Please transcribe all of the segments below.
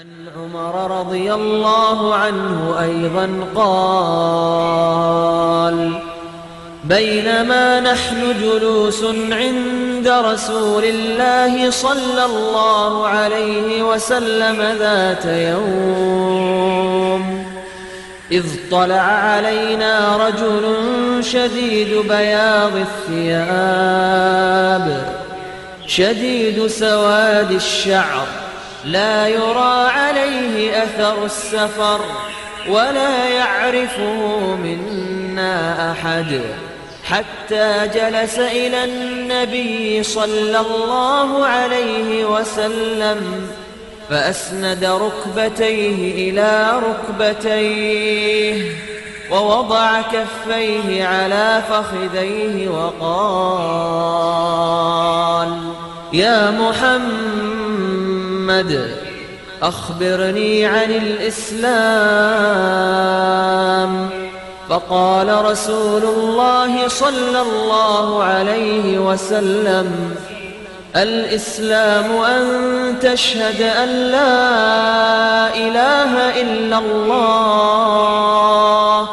عن عمر رضي الله عنه أيضا قال: بينما نحن جلوس عند رسول الله صلى الله عليه وسلم ذات يوم إذ طلع علينا رجل شديد بياض الثياب شديد سواد الشعر لا يرى عليه أثر السفر ولا يعرفه منا أحد، حتى جلس إلى النبي صلى الله عليه وسلم فأسند ركبتيه إلى ركبتيه ووضع كفيه على فخذيه وقال: يا محمد أخبرني عن الإسلام. فقال رسول الله صلى الله عليه وسلم: الإسلام أن تشهد أن لا إله إلا الله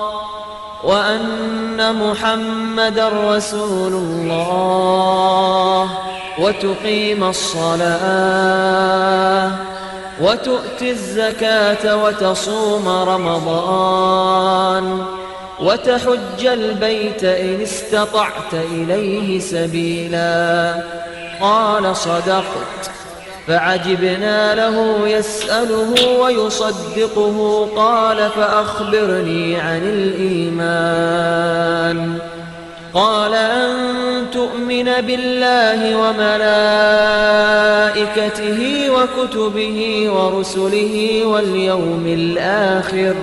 وأن محمدا رسول الله وتقيم الصلاة وتؤتي الزكاة وتصوم رمضان وتحج البيت إن استطعت إليه سبيلا. قال: صدقت. فعجبنا له يسأله ويصدقه. قال: فأخبرني عن الإيمان. قال: أن تؤمن بالله وملائكته وكتبه ورسله واليوم الآخر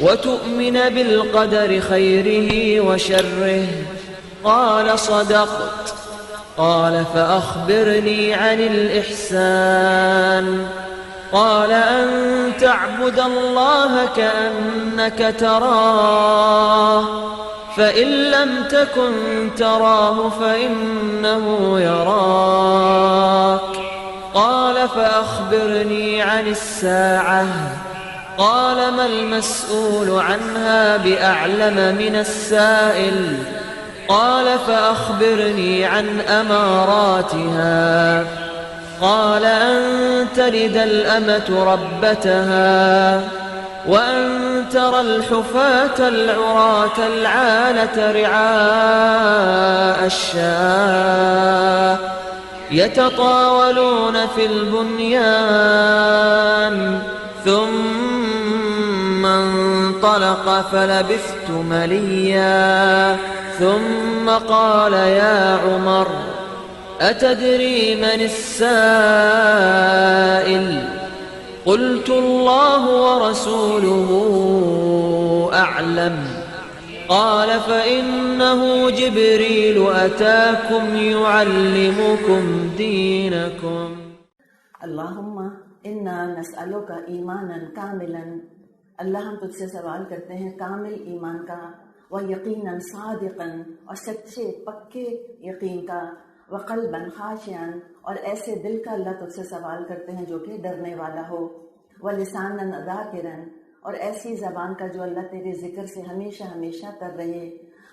وتؤمن بالقدر خيره وشره. قال: صدقت. قال: فأخبرني عن الإحسان. قال: أن تعبد الله كأنك تراه فإن لم تكن تراه فإنه يراك. قال: فأخبرني عن الساعة. قال: ما المسؤول عنها بأعلم من السائل. قال: فأخبرني عن أماراتها. قال: أن تلد الأمة ربتها وأن ترى الحفاة العراة العالة رعاء الشاة يتطاولون في البنيان. ثم انطلق فلبثت مليا ثم قال: يا عمر أتدري من السائل؟ قلت: الله ورسوله أعلم. قال: فإنه جبريل أتاكم يعلمكم دينكم. اللہم انا نسألک ایمانا کاملا، اللہ ہم تجھ سے سوال کرتے ہیں کامل ایمان کا، و یقینا صادقا اور سچے پکے یقین کا، و قلبا خاشعا اور ایسے دل کا اللہ تجھ سے سوال کرتے ہیں جو کہ ڈرنے والا ہو، و لسانا ذاکرا اور ایسی زبان کا جو اللہ تیرے ذکر سے ہمیشہ ہمیشہ تر رہے،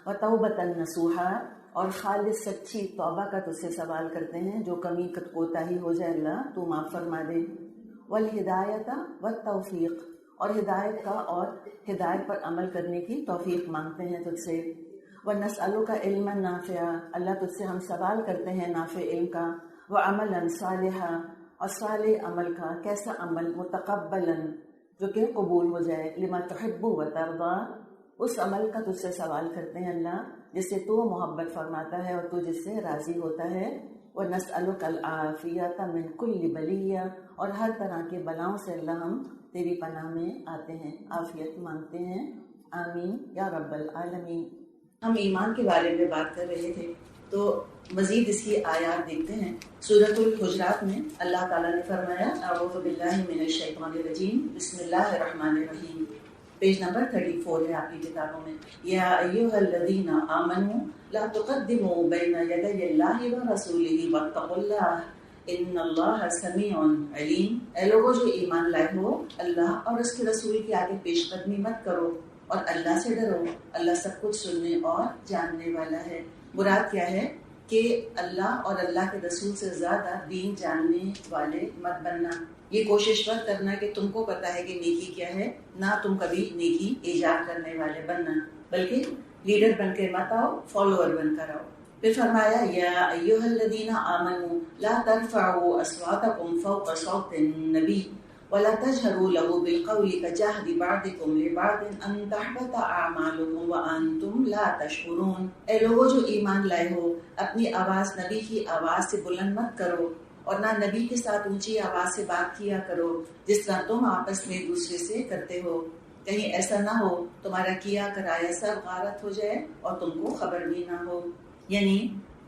و توبتا نصوحا اور خالص سچی توبہ کا تجھ سے سوال کرتے ہیں جو کمی کوتاہی ہو جائے اللہ تو معاف فرما دے، والہدایت والتوفیق اور ہدایت کا اور ہدایت پر عمل کرنے کی توفیق مانگتے ہیں تجھ سے، وَنَسْأَلُكَ عِلْمًا نَافِعًا اللہ تجھ سے ہم سوال کرتے ہیں نافع علم کا، وَعَمَلًا صَالِحًا اور صالح عمل کا، کیسا عمل؟ متقبلا جو کہ قبول ہو جائے، لما تحب وترضى اس عمل کا تجھ سے سوال کرتے ہیں اللہ جس سے تو محبت فرماتا ہے اور تو جس سے راضی ہوتا ہے، وَنَسْأَلُكَ الْعَافِيَةَ مِنْ كُلِّ بَلِيَّةٍ اور ہر طرح کے بلاؤں سے اللہ ہم تیری پناہ میں آتے ہیں، عافیت مانگتے ہیں، آمین یا رب العالمین۔ ہم ایمان کے بارے میں بات کر رہے تھے تو مزید اس کی آیات دیکھتے ہیں۔ سورۃ الحجرات میں اللہ تعالیٰ نے فرمایا: اعوذ باللہ من الشیطان الرجیم، بسم اللہ الرحمن الرحیم، پیج نمبر 34 ہے آپ کی کتابوں میں۔ یا ایھا الذین آمنوا لا تقدموا بین یدی اللہ ورسولہ واتقوا اللہ ان اللہ سمیع علیم، اے لوگوں جو ایمان لائے ہو، اللہ اور اس کے رسول کے آگے پیش قدمی مت کرو اور اللہ سے ڈرو، اللہ سب کچھ سننے اور جاننے والا ہے۔ مراد کیا ہے کہ اللہ اور اللہ کے رسول سے زیادہ دین جاننے والے مت بننا، یہ کوشش مت کرنا کہ تم کو پتہ ہے کہ نیکی کیا ہے، نہ تم کبھی نیکی ایجاد کرنے والے بننا، بلکہ لیڈر بن کے مت آؤ، فالوور بن کر آؤ۔ پھر فرمایا یا ایھا الذین آمنوا لا ترفعوا اصواتکم فوق صوت النبی ولا تجهروا له بالقول كجهر بعضكم لبعض ان تحبط اعمالكم وانتم لا تشعرون، اے لوگوں جو ایمان لائے ہو، اپنی آواز نبی کی آواز سے بلند مت کرو اور نہ نبی کے ساتھ اونچی آواز سے بات کیا کرو جس طرح تم آپس میں دوسرے سے کرتے ہو، کہیں ایسا نہ ہو تمہارا کیا کرایا سب غارت ہو جائے اور تم کو خبر بھی نہ ہو۔ یعنی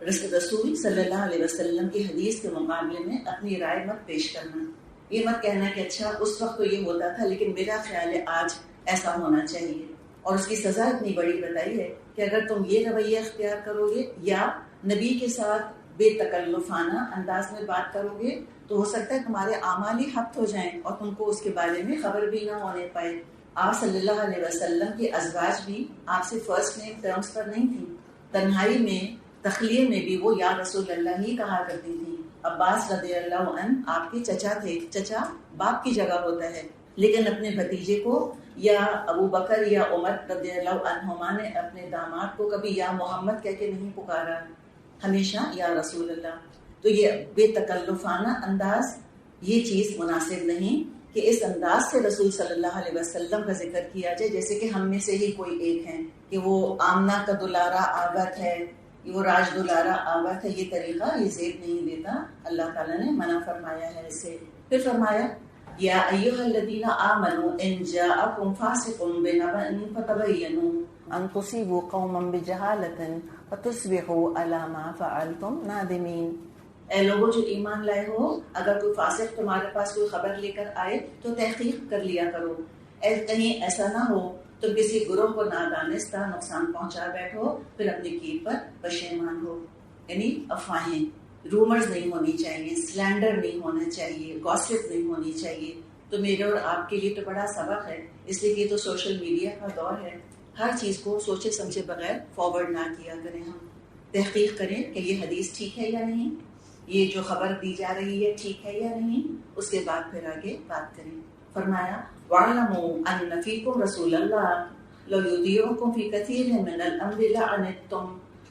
رسول صلی اللہ علیہ وسلم کی حدیث کے مقابلے میں اپنی رائے مت پیش کرنا، یہ مت کہنا کہ اچھا اس وقت تو یہ ہوتا تھا لیکن میرا خیال ہے آج ایسا ہونا چاہیے، اور اس کی سزا اتنی بڑی بتائی ہے کہ اگر تم یہ رویہ اختیار کرو گے یا نبی کے ساتھ بے تکلفانہ انداز میں بات کرو گے تو ہو سکتا ہے تمہارے اعمال ہی حبط ہو جائیں اور تم کو اس کے بارے میں خبر بھی نہ ہونے پائے۔ آپ صلی اللہ علیہ وسلم کے ازواج بھی آپ سے فرسٹ نیم ٹرمز پر نہیں تھیں، تنہائی میں تخلیہ میں بھی وہ یا رسول اللہ ہی کہا کرتی تھی۔ عباس رضی اللہ عنہ آپ کے چچا تھے، چچا باپ کی جگہ ہوتا ہے، لیکن اپنے بھتیجے کو یا ابو بکر یا عمر رضی اللہ عنہما نے اپنے داماد کو کبھی یا محمد کہہ کے نہیں پکارا، ہمیشہ یا رسول اللہ۔ تو یہ بے تکلفانہ انداز، یہ چیز مناسب نہیں کہ اس انداز سے رسول صلی اللہ علیہ وسلم کا ذکر کیا جائے جیسے کہ ہم میں سے ہی کوئی ایک ہے، کہ وہ آمنہ کا دلارا آغت ہے، وہ راج دلارا آغت ہے، یہ طریقہ یہ زیب نہیں دیتا، اللہ تعالیٰ نے منع فرمایا ہے اسے۔ پھر فرمایا یا ایھا الذین آمنوا ان جاءکم فاسق بنبأ فتبینوا ان تصیبوا قوما بجہالۃ فتصبحوا علی ما فعلتم نادمین، اے لوگوں جو ایمان لائے ہو، اگر کوئی فاسق تمہارے پاس کوئی خبر لے کر آئے تو تحقیق کر لیا کرو، کہیں ایسا نہ ہو تم کسی گروہ کو نادانستہ نقصان پہنچا بیٹھو پھر اپنے کیے پر پشیمان ہو۔ یعنی افواہیں، رومرز نہیں ہونی چاہیے، سلینڈر نہیں ہونا چاہیے، گاسپ نہیں ہونی چاہیے۔ تو میرے اور آپ کے لیے تو بڑا سبق ہے، اس لیے کہ تو سوشل میڈیا کا دور ہے، ہر چیز کو سوچے سمجھے بغیر فارورڈ نہ کیا کریں، ہم تحقیق کریں کہ یہ حدیث ٹھیک ہے یا نہیں، یہ جو خبر دی جا رہی ہے ٹھیک ہے یا نہیں، اس کے بعد پھر آگے بات کریں۔ فرمایا وَاعْلَمُوا أَنَّ فِيكُمْ رَسُولَ اللَّهِ لَوْ يُطِيعُكُمْ فِي كَثِيرٍ مِّنَ الْأَمْرِ لَعَنِتُّمْ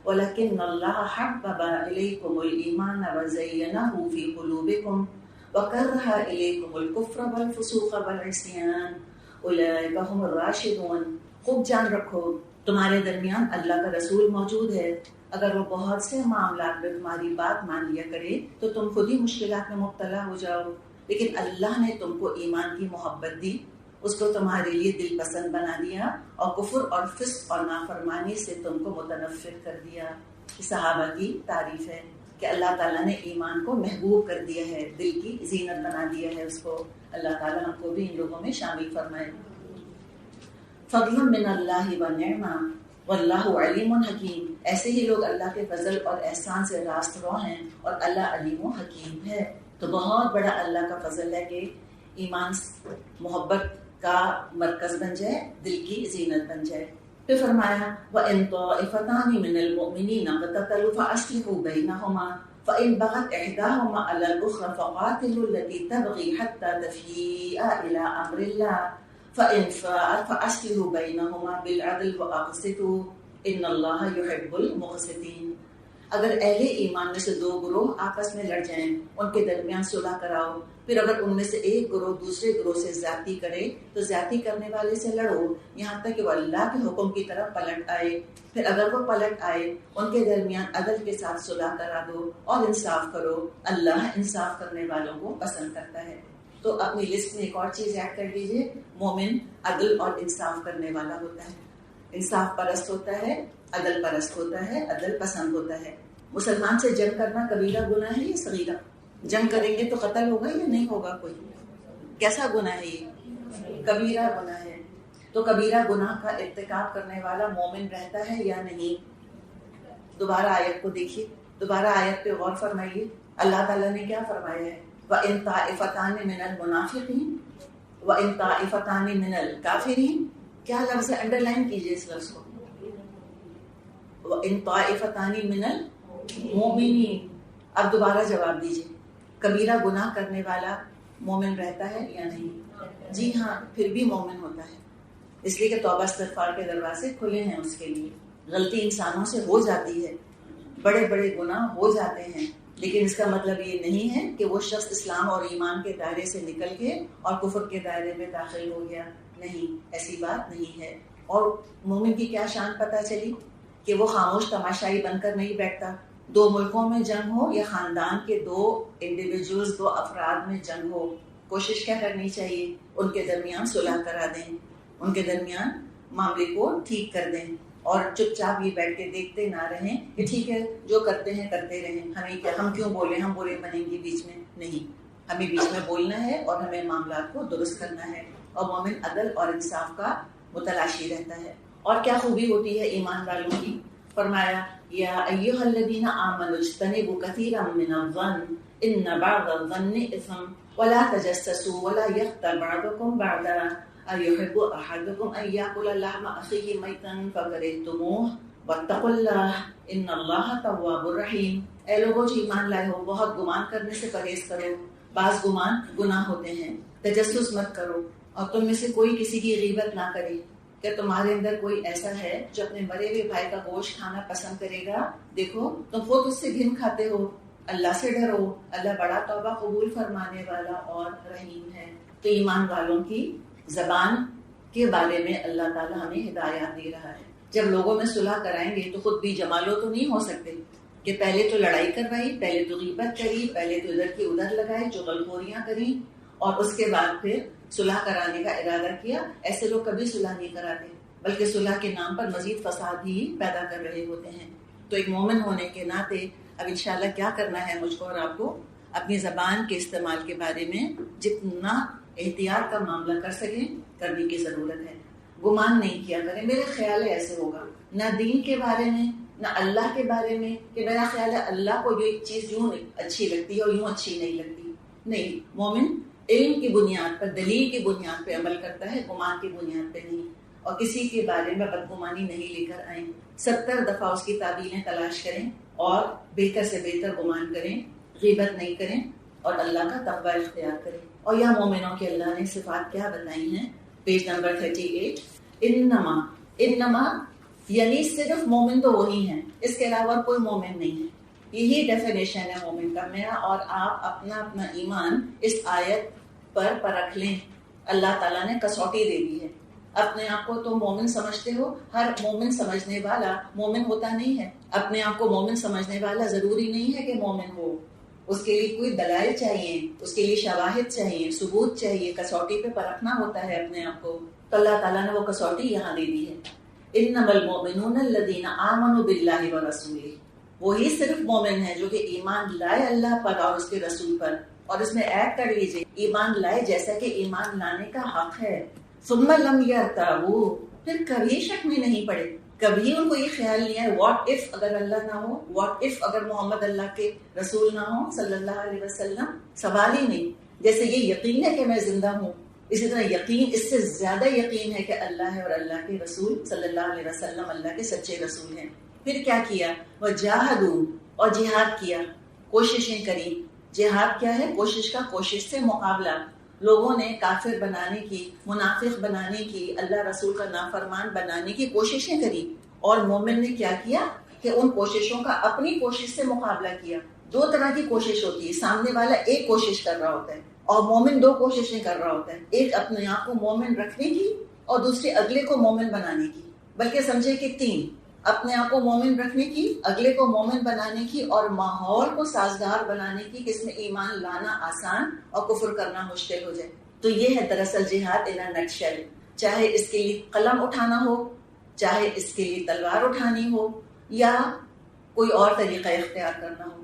وَلَكِنَّ اللَّهَ حَبَّبَ إِلَيْكُمُ الْإِيمَانَ وَزَيَّنَهُ فِي قُلُوبِكُمْ وَكَرَّهَ إِلَيْكُمُ الْكُفْرَ وَالْفُسُوقَ وَالْعِصْيَانَ أُولَٰئِكَ هُمُ الرَّاشِدُونَ۔ خوب جان رکھو تمہارے درمیان اللہ کا رسول موجود ہے، اگر وہ بہت سے معاملات میں تمہاری بات مان لیا کرے تو تم خود ہی مشکلات میں مبتلا ہو جاؤ، لیکن اللہ نے تم کو ایمان کی محبت دی، اس کو تمہارے لیے دل پسند بنا دیا اور کفر اور فسق اور نافرمانی سے تم کو متنفر کر دیا۔ صحابہ کی تعریف ہے کہ اللہ تعالیٰ نے ایمان کو محبوب کر دیا ہے، دل کی زینت بنا دیا ہے اس کو۔ اللہ تعالیٰ ہم کو بھی ان لوگوں میں شامل فرمائے۔ فضلا من اللہ ونعما واللہ علیم حکیم، ایسے ہی لوگ اللہ کے فضل اور احسان سے راست رو ہیں اور اللہ علیم و حکیم ہے۔ تو بہت بڑا اللہ کا فضل ہے کہ ایمان محبت کا مرکز بن جائے، دل کی زینت بن جائے۔ پھر فرمایا وَإِن طَائِفَتَانِ مِنَ الْمُؤْمِنِينَ اقْتَتَلُوا فَأَصْلِحُوا بَيْنَهُمَا فَإِن بَغَتْ إِحْدَاهُمَا عَلَى الْأُخْرَى فَقَاتِلُوا الَّتِي تَبْغِي حَتَّى تَفِيءَ إِلَى أَمْرِ اللَّهِ فَإِن فَاءَتْ فَأَصْلِحُوا بَيْنَهُمَا بِالْعَدْلِ وَأَقْسِطُوا إِنَّ اللَّهَ يُحِبُّ الْمُقْسِطِينَ۔ اگر اہل ایمان میں سے دو گروہ آپس میں لڑ جائیں، ان کے درمیان صلح کراؤ، پھر اگر ان میں سے ایک گروہ دوسرے گروہ سے زیادتی کرے تو زیادتی کرنے والے سے لڑو یہاں تک کہ وہ اللہ کے حکم کی طرف پلٹ آئے، پھر اگر وہ پلٹ آئے ان کے درمیان عدل کے ساتھ صلح کرا دو اور انصاف کرو، اللہ انصاف کرنے والوں کو پسند کرتا ہے۔ تو اپنی لسٹ میں ایک اور چیز ایڈ کر لیجیے، مومن عدل اور انصاف کرنے والا ہوتا ہے، انصاف پرست ہوتا ہے، عدل پرست ہوتا ہے، عدل پسند ہوتا ہے۔ مسلمان سے جنگ کرنا کبیرہ گناہ ہے یا صغیرہ؟ جنگ کریں گے تو قتل ہوگا یا نہیں ہوگا؟ کوئی کیسا گناہ ہے یہ؟ کبیرہ گناہ ہے۔ تو کبیرہ گناہ کا ارتکاب کرنے والا مومن رہتا ہے یا نہیں؟ دوبارہ آیت کو دیکھیے دوبارہ آیت پہ غور فرمائیے، اللہ تعالیٰ نے کیا فرمایا ہے؟ وَإِن طَائِفَتَانِ مِنَ الْمُنَافِقِينَ وَإِن طَائِفَتَانِ مِنَ الْكَافِرِينَ. کیا لفظ ہے؟ انڈر لائن کیجیے اس لفظ کو. وَإِن طَائِفَتَانِ مِنَ الْمُؤْمِنِينَ. اب دوبارہ جواب دیجیے، کبیرہ گناہ کرنے والا مومن رہتا ہے یا نہیں؟ جی ہاں، پھر بھی مومن ہوتا ہے، اس لیے کہ توبہ استغفار کے دروازے کھلے ہیں اس کے لیے. غلطی انسانوں سے ہو جاتی ہے، بڑے بڑے گناہ ہو جاتے ہیں، لیکن اس کا مطلب یہ نہیں ہے کہ وہ شخص اسلام اور ایمان کے دائرے سے نکل کے اور کفر کے دائرے میں داخل ہو گیا. نہیں، ایسی بات نہیں ہے. اور مومن کی کیا شان پتہ چلی؟ کہ وہ خاموش تماشائی بن کر نہیں بیٹھتا. 2 ملکوں میں جنگ ہو یا خاندان کے 2 انڈیویجولز 2 افراد میں جنگ ہو، کوشش کیا کرنی چاہیے؟ ان کے درمیان صلح کرا دیں، ان کے درمیان معاملے کو ٹھیک کر دیں، اور چپ چاپ یہ بیٹھ کے دیکھتے نہ رہیں کہ ٹھیک ہے جو کرتے ہیں کرتے رہیں، ہمیں کیا، ہم کیوں بولیں، ہم بولے بنیں گے بیچ میں. نہیں، ہمیں بیچ میں بولنا ہے اور ہمیں معاملات کو درست کرنا ہے. اور مومن عدل اور انصاف کا متلاشی رہتا ہے. اور کیا خوبی ہوتی ہے ایمان والوں کی؟ فرمایا یا ایھا الذین آمنوا اجتنبوا کثیرا من الظن ان بعض الظن اثم ولا تجسسوا ولا یغتب بعضکم بعضا ایحب احدکم ان یاکل لحم اخیہ میتا فکرہتموہ واتقوا اللہ ان اللہ تواب الرحیم. اے لوگوں جو ایمان لائے ہو، بہت گمان کرنے سے پرہیز کرو، بعض گمان گناہ ہوتے ہیں. تجسس مت کرو، اور تم میں سے کوئی کسی کی غیبت نہ کرے. کیا تمہارے اندر کوئی ایسا ہے جو اپنے مرے ہوئے بھائی کا گوشت کھانا پسند کرے گا؟ دیکھو تم خود اس سے گھن کھاتے ہو. اللہ سے ڈرو، اللہ بڑا توبہ قبول فرمانے والا اور رحیم ہے. تو ایمان والوں کی زبان کے بارے میں اللہ تعالیٰ ہمیں ہدایات دے رہا ہے. جب لوگوں میں صلح کرائیں گے تو خود بھی جمالو تو نہیں ہو سکتے کہ پہلے تو لڑائی کروائی، پہلے تو غیبت کری، پہلے تو ادھر کی ادھر لگائے، چغلخوریاں کری، اور اس کے بعد پھر صلح کرانے کا ارادہ کیا. ایسے لوگ کبھی صلح نہیں کراتے، بلکہ صلح کے نام پر مزید فساد ہی پیدا کر رہے ہوتے ہیں. تو ایک مومن ہونے کے ناطے اب انشاءاللہ کیا کرنا ہے مجھ کو اور آپ کو؟ اپنی زبان کے استعمال کے بارے میں جتنا احتیاط کا معاملہ کر سکیں کرنے کی ضرورت ہے. گمان نہیں کیا کریں میرے خیال ہے ایسے ہوگا، نہ دین کے بارے میں نہ اللہ کے بارے میں کہ میرا خیال ہے اللہ کو جو ایک چیز یوں اچھی لگتی ہے اور یوں اچھی نہیں لگتی. نہیں، مومن علم کی بنیاد پر، دلیل کی بنیاد پہ عمل کرتا ہے، گمان کی بنیاد پہ نہیں. اور کسی کے بارے میں بدگمانی نہیں لے کر آئیں. 70 دفعہ اس کی تعبیریں تلاش کریں اور بہتر سے بہتر گمان کریں، غیبت نہیں کریں اور اللہ کا تقوی اختیار کریں. اور یہاں مومنوں کے اللہ نے صفات کیا بتائی ہیں؟ Page number 38. انما یعنی صرف مومن تو وہی ہیں، اس کے علاوہ کوئی مومن نہیں ہے. یہی ڈیفینیشن ہے مومن کا. میرا اور آپ اپنا اپنا ایمان اس آیت پر پرکھ لیں. اللہ تعالیٰ نے کسوٹی دے دی ہے. اپنے آپ کو تم مومن سمجھتے ہو، ہر مومن سمجھنے والا مومن ہوتا نہیں ہے. اپنے آپ کو مومن سمجھنے والا ضروری نہیں ہے کہ مومن ہو. اس کے لیے کوئی دلائل چاہیے، اس کے لیے شواہد چاہیے، ثبوت چاہیے. کسوٹی پہ پرکھنا ہوتا ہے اپنے آپ کو. تو اللہ تعالیٰ نے وہ کسوٹی یہاں دے دی ہے. انما المؤمنون الذین آمنوا باللہ ورسولہ. وہی صرف مومن ہے جو کہ ایمان لائے اللہ پر اور اس کے رسول پر. اور اس میں ایڈ کر لیجیے ایمان لائے جیسا کہ ایمان لانے کا حق ہے. ثم لم یرتابوا، پھر کبھی شک میں نہیں پڑے، کبھی ان کو یہ خیال نہیں ہے واٹ اف اگر اللہ نہ ہو، واٹ اف اگر محمد اللہ کے رسول نہ ہو صلی اللہ علیہ وسلم. سوال ہی نہیں. جیسے یہ یقین ہے کہ میں زندہ ہوں، اسی طرح یقین، اس سے زیادہ یقین ہے کہ اللہ ہے اور اللہ کے رسول صلی اللہ علیہ وسلم اللہ کے سچے رسول ہیں. پھر کیا کیا؟ وجاہدوا، اور جہاد کیا، کوششیں کری. جہاد کیا ہے؟ کوشش کا، کوشش سے مقابلہ. لوگوں نے کافر بنانے کی، منافق بنانے کی، اللہ رسول کا نافرمان بنانے کی کوششیں کری. اور مومن نے کیا کیا کہ ان کوششوں کا اپنی کوشش سے مقابلہ کیا. 2 طرح کی کوشش ہوتی ہے. سامنے والا ایک کوشش کر رہا ہوتا ہے اور مومن 2 کوششیں کر رہا ہوتا ہے. ایک اپنے آپ کو مومن رکھنے کی اور دوسری اگلے کو مومن بنانے کی. بلکہ سمجھے کہ 3، اپنے آپ کو مومن رکھنے کی، اگلے کو مومن بنانے کی، اور ماحول کو سازگار بنانے کی کہ اس میں ایمان لانا آسان اور کفر کرنا مشکل ہو جائے. تو یہ ہے دراصل جہاد ان اے نٹ شیل. چاہے اس کے لیے قلم اٹھانا ہو، چاہے اس کے لیے تلوار اٹھانی ہو، یا کوئی اور طریقہ اختیار کرنا ہو،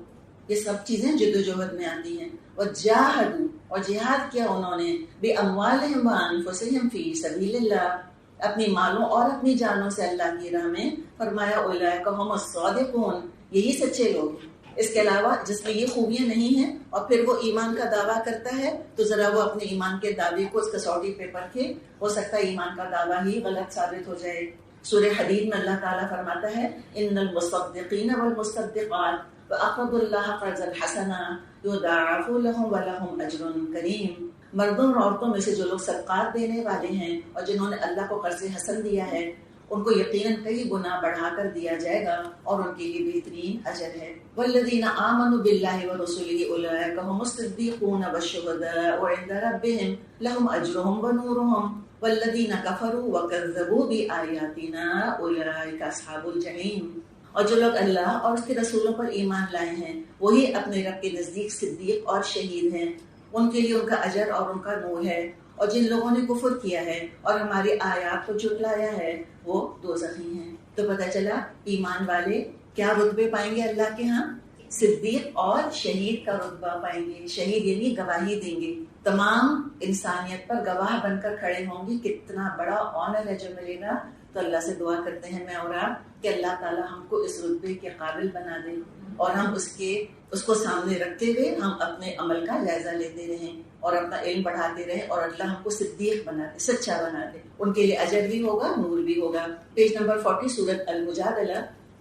یہ سب چیزیں جدوجہد میں آتی ہیں. وجاہدوا، اور جہاد کیا انہوں نے، باموالہم وانفسہم فی سبیل اللہ، اپنی مالوں اور اپنی جانوں سے اللہ کی راہ میں. فرمایا اولئک ھم الصادقون، یہی سچے لوگ ہیں. اس کے علاوہ جس میں یہ خوبیاں نہیں ہیں اور پھر وہ ایمان کا دعویٰ کرتا ہے تو ذرا وہ اپنے ایمان کے دعوے کو اس کسوٹی پہ پرکھے، ہو سکتا ہے ایمان کا دعویٰ ہی غلط ثابت ہو جائے۔ سورہ حدید میں اللہ تعالیٰ فرماتا ہے ان المصدقین والمصدقات وأقرضوا الله قرضا حسنا يضاعف لهم ولهم أجر کریم۔ مردوں اور عورتوں میں سے جو لوگ صدقات دینے والے ہیں اور جنہوں نے اللہ کو قرض حسن دیا ہے ان کو یقیناً کئی گنا بڑھا کر دیا جائے گا اور ان کے لیے بہترین اجر ہے۔ والذین آمنوا باللہ ورسولہ اولئک هم الصدیقون والشہداء عند ربهم لهم اجرهم ونورهم والذین کفروا وکذبوا بآیاتنا اولئک اصحاب الجحیم۔ اور جو لوگ اللہ اور اس کے رسولوں پر ایمان لائے ہیں وہی اپنے رب کے نزدیک صدیق اور شہید ہیں، ان کے لیے ان کا اجر اور ان کا نور ہے، اور جن لوگوں نے کفر کیا ہے اور ہماری آیات کو جھٹلایا ہے وہ دوزخی ہیں۔ تو پتہ چلا ایمان والے کیا رتبے پائیں گے اللہ کے ہاں؟ صدیق اور شہید کا رتبہ پائیں گے۔ شہید یعنی گواہی دیں گے، تمام انسانیت پر گواہ بن کر کھڑے ہوں گے۔ کتنا بڑا آنر ہے جو ملے گا۔ تو اللہ سے دعا کرتے ہیں میں اور آپ کہ اللہ تعالیٰ ہم کو اس رتبے کے قابل بنا دے اور ہم اس کو سامنے رکھتے ہوئے ہم اپنے عمل کا جائزہ لیتے رہیں اور اپنا علم بڑھاتے رہیں، اور اللہ ہم کو صدیق بنا دے، سچا بنا دے۔ ان کے لیے اجر بھی ہوگا، نور بھی ہوگا۔ پیج نمبر 40 سورۃ المجادلہ۔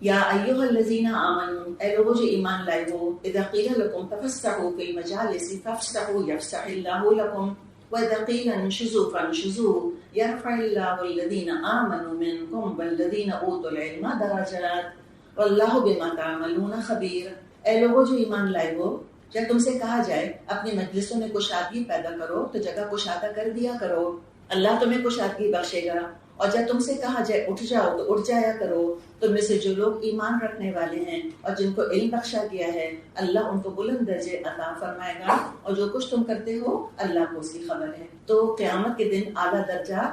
یا ایھا الذین آمنوا، اے لوگوں جو ایمان لائے ہو، اذا قیل لکم تفسحوا فی المجالس فافسحوا یفسح اللہ لکم وَإِذَا قِيلَ انشُزُوا فَانشُزُوا يَرْفَعِ اللَّهُ الَّذِينَ آمَنُوا مِنكُمْ وَالَّذِينَ أُوتُوا الْعِلْمَ دَرَجَاتٍ وَاللَّهُ بِمَا تَعْمَلُونَ خَبِيرٌ۔ اے لوگوں جو ایمان لائے ہو، جب تم سے کہا جائے اپنی مجلسوں میں کشادگی پیدا کرو تو جگہ کشادہ کر دیا کرو، اللہ تمہیں کشادگی بخشے گا۔ اور جب تم سے کہا جائے اٹھ جاؤ تو اٹھ جایا کرو۔ تم میں سے جو لوگ ایمان رکھنے والے ہیں اور جن کو علم بخشا گیا ہے اللہ ان کو بلند درجے عطا فرمائے گا، اور جو کچھ تم کرتے ہو اللہ کو اس کی خبر ہے۔ تو قیامت کے دن اعلیٰ درجہ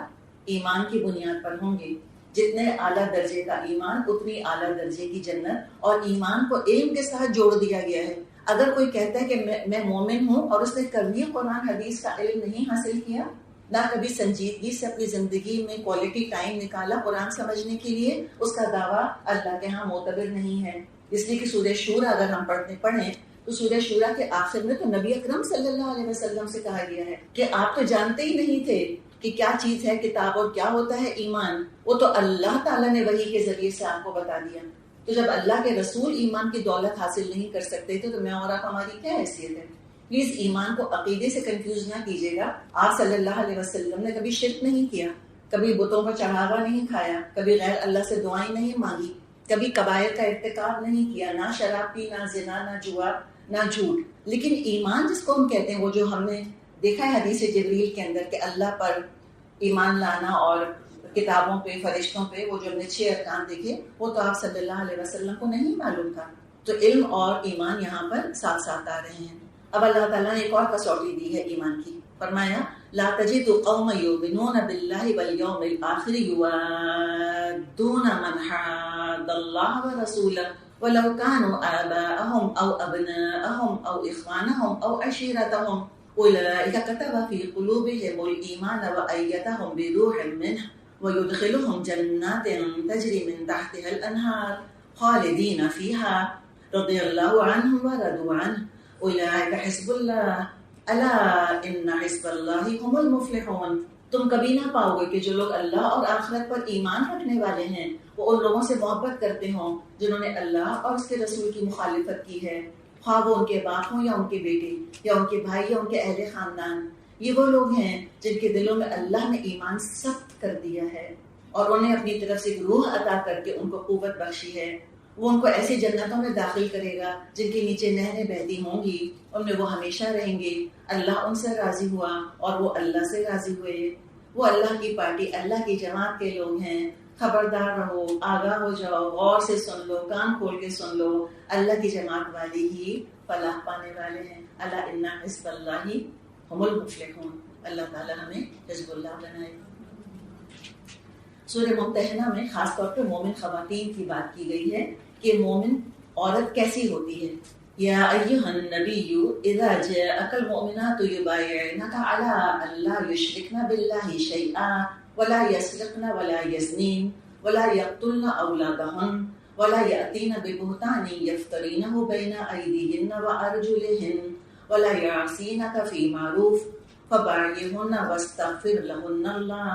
ایمان کی بنیاد پر ہوں گے۔ جتنے اعلیٰ درجے کا ایمان اتنی اعلیٰ درجے کی جنت، اور ایمان کو علم کے ساتھ جوڑ دیا گیا ہے۔ اگر کوئی کہتا ہے کہ میں مومن ہوں اور اس نے کبھی قرآن حدیث کا علم نہیں حاصل کیا، نہ کبھی سنجیدگی سے اپنی زندگی میں کوالٹی ٹائم نکالا قرآن سمجھنے کے لیے، اس کا دعویٰ اللہ کے ہاں معتبر نہیں ہے۔ اس لیے کہ سورہ شورا اگر ہم پڑھیں تو سورہ شورا کے آخر میں تو نبی اکرم صلی اللہ علیہ وسلم سے کہا گیا ہے کہ آپ تو جانتے ہی نہیں تھے کہ کیا چیز ہے کتاب اور کیا ہوتا ہے ایمان، وہ تو اللہ تعالیٰ نے وحی کے ذریعے سے آپ کو بتا دیا۔ تو جب اللہ کے رسول ایمان کی دولت حاصل نہیں کر سکتے تھے تو میں اور آپ ہماری کیا حیثیت ہے؟ پلیز ایمان کو عقیدے سے کنفیوز نہ کیجیے گا۔ آپ صلی اللہ علیہ وسلم نے کبھی شرک نہیں کیا، کبھی بتوں کا چڑھاوا نہیں کھایا، کبھی غیر اللہ سے دعائیں نہیں مانگی، کبھی کبائر کا ارتکاب نہیں کیا، نہ شراب پی، نہ زنا، نہ جوا، نہ جھوٹ۔ لیکن ایمان جس کو ہم کہتے ہیں وہ جو ہم نے دیکھا ہے حدیث جبریل کے اندر کہ اللہ پر ایمان لانا اور کتابوں پہ، فرشتوں پہ، وہ جو ہم نے 6 ارکان دیکھے وہ تو آپ صلی اللہ علیہ وسلم کو نہیں معلوم تھا۔ تو علم اور ایمان یہاں پر ساتھ ساتھ آ رہے ہیں۔ اب اللہ تعالیٰ نے ایک اور کسوٹی دی ہے ایمان کی، فرمایا لا تجد قوما یؤمنون باللہ والیوم الآخر یوادون من حاد اللہ ورسولہ ولو كانوا آباءهم أو أبناءهم أو إخوانهم أو عشيرتهم أولئك كتب في قلوبهم الإيمان وأيدهم بروح منه ويدخلهم جنات تجري من تحتها الأنهار خالدين فيها رضي الله عنهم ورضوا عنه أولئك حزب الله ألا إن حزب الله هم المفلحون۔ تم کبھی نہ پاؤ گے کہ جو لوگ اللہ اور آخرت پر ایمان رکھنے والے ہیں وہ ان لوگوں سے محبت کرتے ہوں جنہوں نے اللہ اور اس کے رسول کی مخالفت کی ہے، خواہ وہ ان کے باپ ہوں یا ان کے بیٹے یا ان کے بھائی یا ان کے اہل خاندان۔ یہ وہ لوگ ہیں جن کے دلوں میں اللہ نے ایمان سخت کر دیا ہے اور انہیں اپنی طرف سے ایک روح عطا کر کے ان کو قوت بخشی ہے۔ وہ ان کو ایسی جنتوں میں داخل کرے گا جن کے نیچے نہریں بہتی ہوں گی، ان میں وہ ہمیشہ رہیں گے۔ اللہ ان سے راضی ہوا اور وہ اللہ سے راضی ہوئے۔ وہ اللہ کی پارٹی، اللہ کی جماعت کے لوگ ہیں۔ خبردار رہو، آگاہ ہو جاؤ، غور سے سن لو، کان کھول کے سن لو، اللہ کی جماعت والے ہی فلاح پانے والے ہیں۔ الا ان حزب اللہ هم المفلحون۔ اللہ تعالیٰ ہمیں حزب اللہ بنائے۔ سورہ ممتحنہ میں خاص طور پہ مومن خواتین کی بات کی گئی ہے کہ مومن عورت کیسی ہوتی ہے۔ یا ایھا النبی اذا جاءک المؤمنات یبایعنک علی ان لا یشرکن باللہ شیئا ولا یسرقن ولا یزنین ولا یقتلن اولادہن ولا يأتين ببهتان يفترينه بين أيديهن وأرجلهن ولا يعصينك في معروف فبايعهن واستغفر لهن الله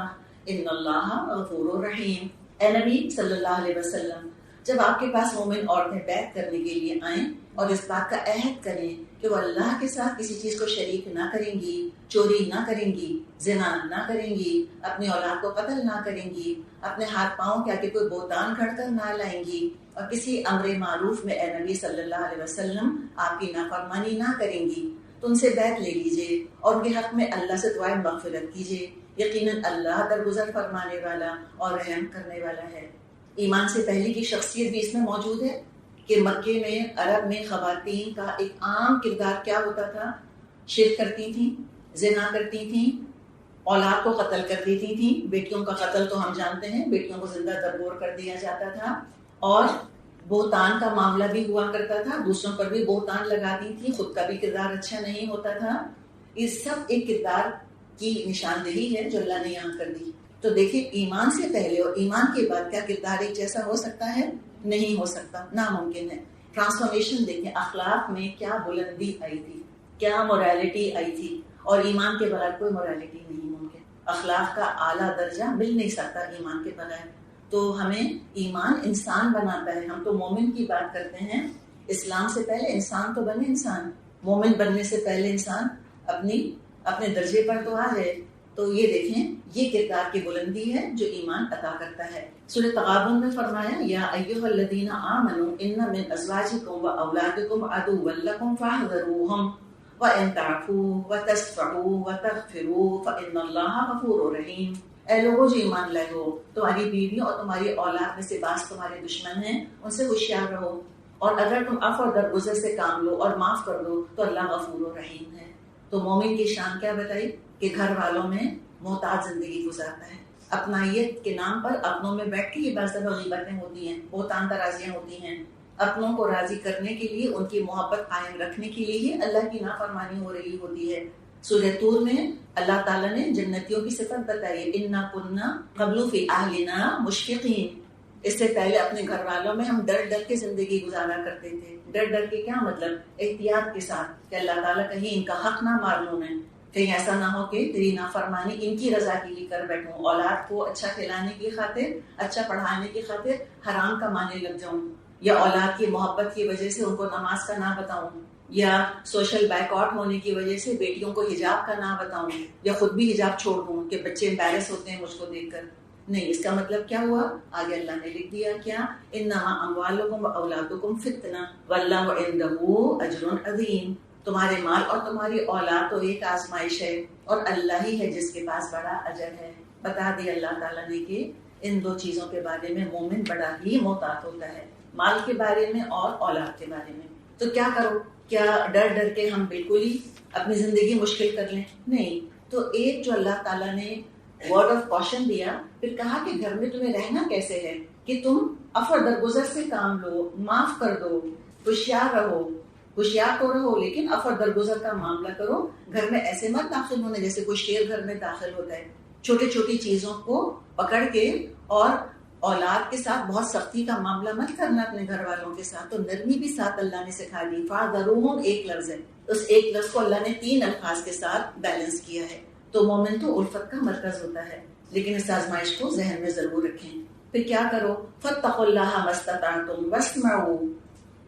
ان اللہ غفور رحیم۔ اے نبی صلی اللہ علیہ وسلم، جب آپ کے پاس مومن عورتیں بیعت کرنے کے لیے آئیں اور اس بات کا عہد کریں کہ وہ اللہ کے ساتھ کسی چیز کو شریک نہ کریں گی، چوری نہ کریں گی، زنا نہ کریں گی، اپنی اولاد کو قتل نہ کریں گی، اپنے ہاتھ پاؤں کے آگے کوئی بہتان گھڑ کر نہ لائیں گی، اور کسی امر معروف میں اے نبی صلی اللہ علیہ وسلم آپ کی نافرمانی نہ کریں گی، تو ان سے بیعت لے لیجئے اور ان کے حق میں اللہ سے دعائیں مغفرت کیجئے، یقیناً اللہ درگزر فرمانے والا اور رحم کرنے والا ہے۔ ایمان سے پہلے کی شخصیت بھی اس میں موجود ہے کہ مکے میں، عرب میں خواتین کا ایک عام کردار کیا ہوتا تھا؟ شرک کرتی تھیں، زنا کرتی تھیں، اولاد کو قتل کر دیتی تھیں۔ بیٹیوں کا قتل تو ہم جانتے ہیں، بیٹیوں کو زندہ درگور کر دیا جاتا تھا، اور بہتان کا معاملہ بھی ہوا کرتا تھا، دوسروں پر بھی بہتان لگاتی تھی، خود کا بھی کردار اچھا نہیں ہوتا تھا۔ یہ سب ایک کردار کی نشاندہی ہے جو اللہ نے یہاں کر دی۔ تو دیکھیں، ایمان سے پہلے اور ایمان کے بعد کیا کردار ایک جیسا ہو سکتا ہے؟ نہیں ہو سکتا، ناممکن ہے۔ ٹرانسفارمیشن دیکھیں، اخلاق میں کیا بلندی آئی تھی، کیا موریلٹی آئی تھی، اور ایمان کے بغیر کوئی موریلٹی نہیں ممکن۔ اخلاق کا اعلیٰ درجہ مل نہیں سکتا ایمان کے بغیر۔ تو ہمیں ایمان انسان بناتا ہے۔ ہم تو مومن کی بات کرتے ہیں، اسلام سے پہلے انسان تو بنے انسان، مومن بننے سے پہلے انسان اپنے درجے پر تو آ جائے۔ تو یہ دیکھیں، یہ کردار کی بلندی ہے جو ایمان عطا کرتا ہے۔ سورہ تغابن میں فرمایا، یا ایھا الذین آمنوا ان من ازواجکم واولادکم عدوا لکم فاحذروہم وان تعفوا وتصفحوا وتغفروا فان اللہ غفور رحیم۔ اے لوگوں جو ایمان لائے ہو، تمہاری بیویوں اور تمہاری اولاد میں سے بعض تمہارے دشمن ہیں، ان سے ہوشیار رہو، اور اگر تم عفو اور درگزر سے کام لو اور معاف کر دو تو اللہ غفور و رحیم ہے۔ تو مومن کی شان کیا بتائی کہ گھر والوں میں محتاط زندگی گزارتا ہے، اپنائیت کے نام پر اپنوں میں بیٹھ کے یہ بعض دفعہ غیبتیں ہوتی ہیں، بہتان ترازیاں ہوتی ہیں، اپنوں کو راضی کرنے کے لیے، ان کی محبت قائم رکھنے کے لیے ہی اللہ کی نافرمانی ہو رہی ہوتی ہے۔ سورہ طور میں اللہ تعالیٰ نے جنتیوں کی صفت بتائی، انا کننا قبل فی اہلنا مشفقین، اس سے پہلے اپنے گھر والوں میں ہم ڈر ڈر کے زندگی گزارا کرتے تھے۔ ڈر ڈر کے کیا مطلب؟ احتیاط کے ساتھ کہ اللہ تعالیٰ کہیں ان کا حق نہ مار لوں میں، کہیں ایسا نہ ہو کہ تیری نافرمانی ان کی رضا کے لیے کر بیٹھوں، اولاد کو اچھا کھلانے کی خاطر، اچھا پڑھانے کی خاطر حرام کمانے لگ جاؤں، یا اولاد کی محبت کی وجہ سے ان کو نماز کا نہ بتاؤں، یا سوشل بیک آؤٹ ہونے کی وجہ سے بیٹیوں کو حجاب کا نہ بتاؤں، یا خود بھی حجاب چھوڑ دوں کہ بچے امبیرس ہوتے ہیں مجھ کو دیکھ کر۔ نہیں، اس کا مطلب کیا ہوا؟ آگے اللہ نے لکھ دیا کیا، انما اموالکم واولادکم فتنہ واللہ عندہ اجر عظیم، تمہارے مال اور تمہاری اولاد تو ایک آزمائش ہے، اور اللہ ہی ہے جس کے پاس بڑا اجر ہے۔ بتا دیا اللہ تعالیٰ نے کہ ان دو چیزوں کے بارے میں مومن بڑا ہی محتاط ہوتا ہے، مال کے بارے میں اور اولاد کے بارے میں۔ تو کیا کرو؟ کیا ڈر ڈر کے ہم بالکل ہی اپنی زندگی مشکل کر لیں؟ نہیں۔ تو ایک جو اللہ تعالیٰ نے ورڈ آف کوشن دیا، پھر کہا کہ گھر میں تمہیں رہنا کیسے ہے کہ تم عفو درگزر سے کام لو، معاف کر دو، ہوشیار رہو، ہوشیار تو رہو لیکن عفو درگزر کا معاملہ کرو۔ گھر میں ایسے مت داخل ہونے جیسے کوئی شیر گھر میں داخل ہوتا ہے، چھوٹی چھوٹی چیزوں کو پکڑ کے، اور اولاد کے ساتھ بہت سختی کا معاملہ مت کرنا اپنے گھر والوں کے ساتھ۔ تو نرمی بھی ساتھ اللہ نے سکھا دی، فاذروہم ایک لفظ ہے، اس ایک لفظ کو اللہ نے 3 الفاظ کے ساتھ بیلنس کیا ہے۔ تو مومن تو الفت کا مرکز ہوتا ہے، لیکن اس آزمائش کو ذہن میں ضرور رکھیں۔ پھر کیا کرو؟ فاتقوا اللہ ما استطعتم واسمعوا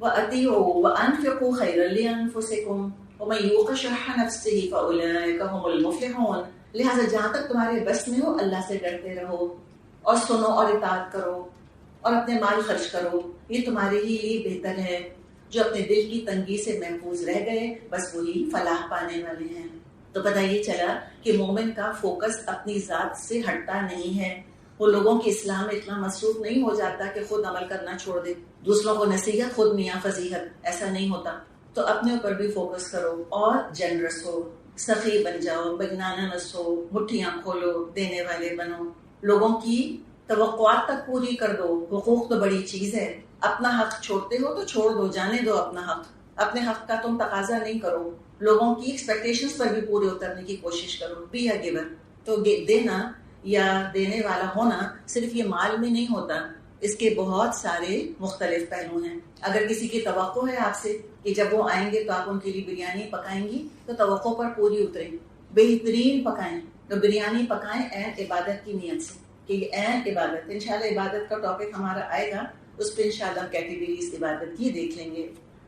واطیعوا وانفقوا خیرا لانفسکم ومن یوق شح نفسہ فاولئک هم المفلحون۔ لہٰذا جہاں تک تمہارے بس میں ہو اللہ سے ڈرتے رہو، اور سنو اور اطاعت کرو، اور اپنے مال خرچ کرو، یہ تمہارے ہی لیے بہتر ہے۔ جو اپنے دل کی تنگی سے محفوظ رہ گئے بس وہی فلاح پانے والے ہیں۔ تو پتہ یہ چلا کہ مومن کا فوکس اپنی ذات سے ہٹتا نہیں ہے، وہ لوگوں کی اصلاح میں اتنا مصروف نہیں ہو جاتا کہ خود عمل کرنا چھوڑ دے، دوسروں کو نصیحت، خود میاں فضیحت، ایسا نہیں ہوتا۔ تو اپنے اوپر بھی فوکس کرو، اور جنرس ہو، سخی بن جاؤ، بگنانس ہو، مٹھیاں کھولو، دینے والے بنو، لوگوں کی توقعات تک پوری کر دو۔ حقوق تو بڑی چیز ہے، اپنا حق چھوڑتے ہو تو چھوڑ دو، جانے دو اپنا حق، اپنے حق کا تم تقاضا نہیں کرو، لوگوں کی ایکسپیکٹیشنز پر بھی پورے اترنے کی کوشش کرو۔ بی اے گیور، تو دینا یا دینے والا ہونا صرف یہ مال میں نہیں ہوتا، اس کے بہت سارے مختلف پہلو ہیں. اگر کسی کی توقع ہے آپ سے کہ جب وہ آئیں گے تو آپ ان کے لیے بریانی پکائیں گی تو توقع پر پوری اتریں، بہترین پکائیں. تو بریانی پکائیں عین عبادت کی نیت سے کہ یہ عین عبادت. انشاءاللہ عبادت کا ٹاپک ہمارا آئے گا، اس پہ انشاءاللہ کیٹیگریز عبادت کی دیکھ لیں گے.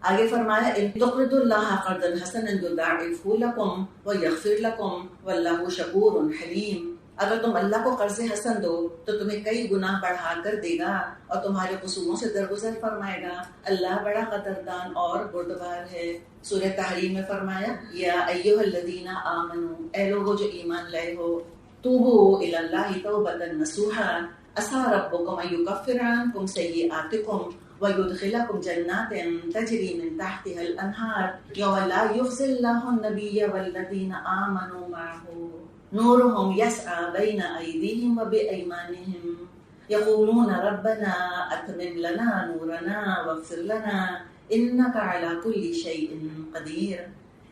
آگے فرمایا ان تقرضوا اللہ قرضا حسنا یضاعفہ لکم ویغفر لکم واللہ شکور حلیم. اگر تم اللہ کو قرض حسن دو تو تمہیں کئی گناہ بڑھا کر دے گا اور تمہارے قصوروں سے درگزر فرمائے گا. اللہ بڑا قدردان اور بردبار ہے. سورہ تحریم میں فرمایا یا ایھا الذین آمنوا، اے لوگو جو ایمان لائے ہو، توبوا الی اللہ توبۃ نصوحا عسیٰ ربکم ان یکفر عنکم سیئاتکم وَيُدْخِلَكُمْ جَنَّاتٍ تَجْرِي مِنْ تَحْتِهَا الْأَنْهَارُ يَوْمَ لَا يُخْزِي اللَّهُ النَّبِيَّ وَالَّذِينَ آمَنُوا مَعَهُ نُورُهُمْ يَسْعَىٰ بَيْنَ أَيْدِيهِمْ وَبِأَيْمَانِهِمْ يَقُولُونَ رَبَّنَا أَتْمِمْ لَنَا نُورَنَا وَاغْفِرْ لَنَا إِنَّكَ عَلَىٰ كُلِّ شَيْءٍ قَدِيرٌ.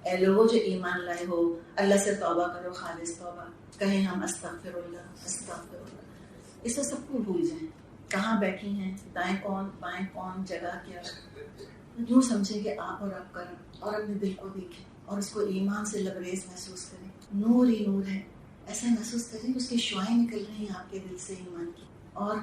اے لوگوں جو ایمان لائے ہو، اللہ سے توبہ کرو، خالص توبہ. کہیں ہم استغفر اللہ استغفر اللہ، اسے سب کو بھول جائیں. کہاں بیٹھی ہیں، دائیں کون بائیں کون، جگہ کیا، یوں سمجھیں کہ آپ اور آپ کریں اور اپنے دل کو دیکھیں اور اس کو ایمان سے لبریز محسوس کریں. نور ہی نور ہے، ایسا محسوس کریں کہ اس کی شعائیں نکل رہی ہیں آپ کے دل سے ایمان کی، اور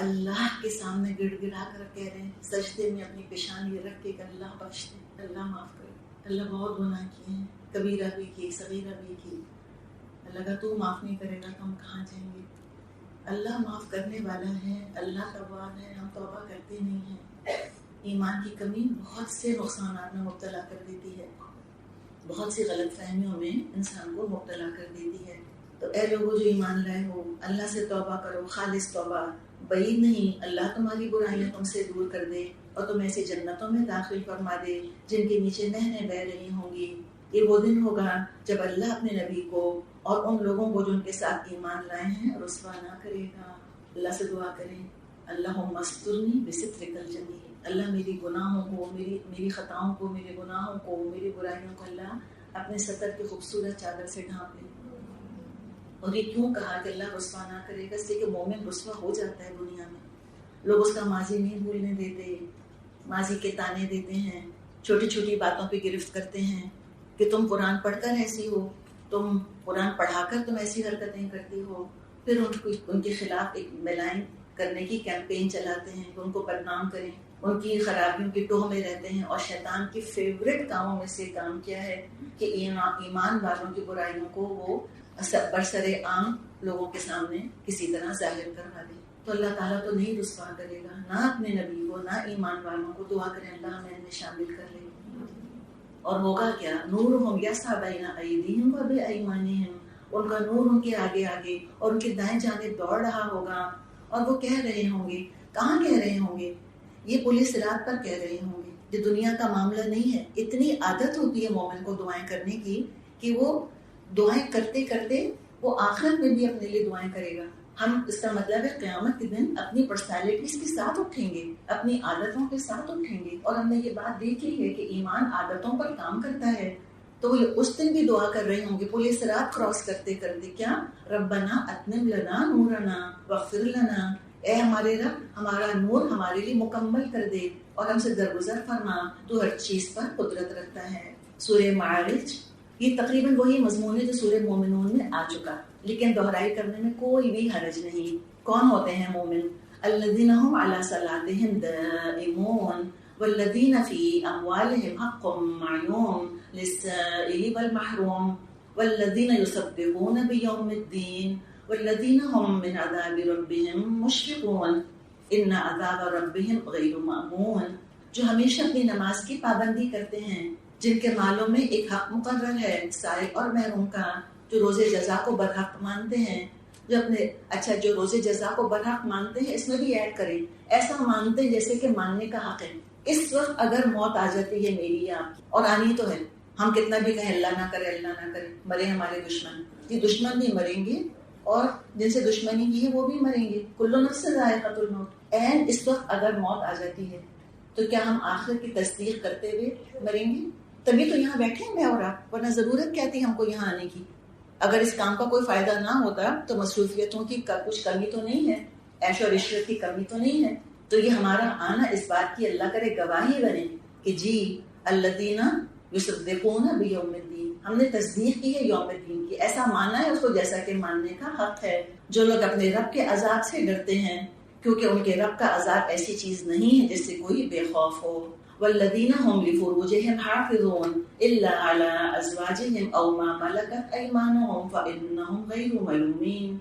اللہ کے سامنے گڑ گڑا کر کہہ رہے ہیں سجدے میں اپنی پیشانی رکھ کے کہ اللہ بخش دے، اللہ معاف کرے. اللہ بہت گناہ کیے ہیں، کبیرہ بھی کی، صغیرہ بھی کی. اللہ کا تو معاف نہیں کرے گا تو ہم کہاں جائیں گے. اللہ معاف کرنے والا ہے، اللہ تواب ہے، ہم توبہ کرتے نہیں ہیں. ایمان کی کمی بہت سے نقصانات میں مبتلا کر دیتی ہے، بہت سی غلط فہمیوں میں انسان کو مبتلا کر دیتی ہے. تو اے لوگوں جو ایمان لائے ہو، اللہ سے توبہ کرو، خالص توبہ. بعید نہیں اللہ تمہاری برائیاں تم سے دور کر دے اور تم ایسی جنتوں میں داخل فرما دے جن کے نیچے نہریں بہہ رہی ہوں گی. یہ وہ دن ہوگا جب اللہ اپنے نبی کو اور ان لوگوں کو جو ان کے ساتھ ایمان لائے ہیں رسوا نہ کرے گا. اللہ سے دعا کریں اللہم استرنی بسترک الجمیل. اللہ میری گناہوں کو، میری خطاؤں کو، میرے گناہوں کو، میری برائیوں کو اللہ اپنے ستر کی خوبصورت چادر سے ڈھانپ لے. اور یہ کیوں کہا کہ اللہ رسوا نہ کرے گا؟ اس لیے کہ مومن رسوا ہو جاتا ہے دنیا میں. لوگ اس کا ماضی نہیں بھولنے دیتے، ماضی کے تانے دیتے ہیں، چھوٹی چھوٹی باتوں پہ گرفت کرتے ہیں کہ تم قرآن پڑھ کر ایسی ہو، تم قرآن پڑھا کر تم ایسی حرکتیں کرتی ہو. پھر ان کے خلاف ایک ملائن کرنے کی کیمپین چلاتے ہیں کہ ان کو بدنام کریں، ان کی خرابیوں کی ٹوہ میں رہتے ہیں. اور شیطان کی فیوریٹ کاموں میں سے کام کیا ہے کہ ایمان والوں کی برائیوں کو وہ برسر عام لوگوں کے سامنے کسی طرح ظاہر کروا دے. تو اللہ تعالیٰ تو نہیں رسوا کرے گا، نہ اپنے نبی کو نہ ایمان والوں کو. دعا کریں اللہ ہمیں ان میں شامل کر لے. اور ہوگا کیا؟ نورہم یسعیٰ بین ایدیہم وبایمانہم. ان کا نور ان کے آگے آگے اور ان کے دائیں جانب دوڑ رہا ہوگا. اور وہ کہہ رہے ہوں گے، کہاں کہہ رہے ہوں گے؟ یہ پولیس رات پر کہہ رہے ہوں گے. یہ دنیا کا معاملہ نہیں ہے. اتنی عادت ہوتی ہے مومن کو دعائیں کرنے کی کہ وہ دعائیں کرتے کرتے وہ آخرت میں بھی اپنے لیے دعائیں کرے گا. ہم اس کا مطلب ہے قیامت کے دن اپنی پرسنالٹیز کے ساتھ اٹھیں گے، اپنی عادتوں کے ساتھ اٹھیں گے. اور ہم نے یہ بات دیکھی ہے کہ ایمان عادتوں پر کام کرتا ہے. تو وہ اس دن بھی دعا کر رہے ہوں گے پولیس رات کراس کرتے کرتے، کیا؟ ربنا اتمم لنا نورنا واغفر لنا. اے ہمارے رب، ہمارا نور ہمارے لیے مکمل کر دے اور ہم سے درگزر فرما، تو ہر چیز پر قدرت رکھتا ہے. سورہ معارج یہ تقریباً وہی مضمون ہے جو سورہ مومنون میں آ چکا، لیکن دہرائی کرنے میں کوئی بھی حرج نہیں. کون ہوتے ہیں مومن؟ الذین هم علی صلاتهم دائمون والذین فی اموالهم حق معلوم للسائل والمحروم والذین یصدقون بیوم الدین والذین هم من عذاب ربهم مشفقون ان عذاب ربهم غیر مأمون. جو ہمیشہ اپنی نماز کی پابندی کرتے ہیں، جن کے مالوں میں ایک حق مقرر ہے سائل اور محروم کا، جو روز جزا کو برحق مانتے ہیں، جو روز جزا کو برحق مانتے ہیں، اس میں بھی ایڈ کریں، ایسا مانتے ہیں جیسے کہ ماننے کا حق ہے. اس وقت اگر موت آ جاتی ہے میری یا آپ کی، اور آنی تو ہے، ہم کتنا بھی کہیں اللہ نہ کرے اللہ نہ کرے، مرے ہمارے دشمن، یہ دشمن بھی مریں گے اور جن سے دشمنی کی ہے وہ بھی مریں گے. کل نفس ذائقۃ الموت. اینڈ اس وقت اگر موت آ جاتی ہے تو کیا ہم آخرت کی تصدیق کرتے ہوئے مریں گے؟ تبھی تو یہاں بیٹھے ہیں میں اور آپ، ورنہ ضرورت کیا تھی ہم کو یہاں آنے کی؟ اگر اس کام کا کوئی فائدہ نہ ہوتا تو مصروفیتوں کی کچھ کمی تو نہیں ہے. عیش و عشرت کی کمی تو نہیں ہے. تو یہ ہمارا آنا اس بات کی اللہ کرے گواہی بنے کہ جی الذین یصدقون بیوم الدین، ہم نے تصدیق کی ہے یوم الدین کی، ایسا ماننا ہے اس کو جیسا کہ ماننے کا حق ہے. جو لوگ اپنے رب کے عذاب سے ڈرتے ہیں کیونکہ ان کے رب کا عذاب ایسی چیز نہیں ہے جس سے کوئی بے خوف ہو. والذین هم لفروجهم حافظون الا على ازواجهم او ما ملكت ايمانهم فانهم غير ملومين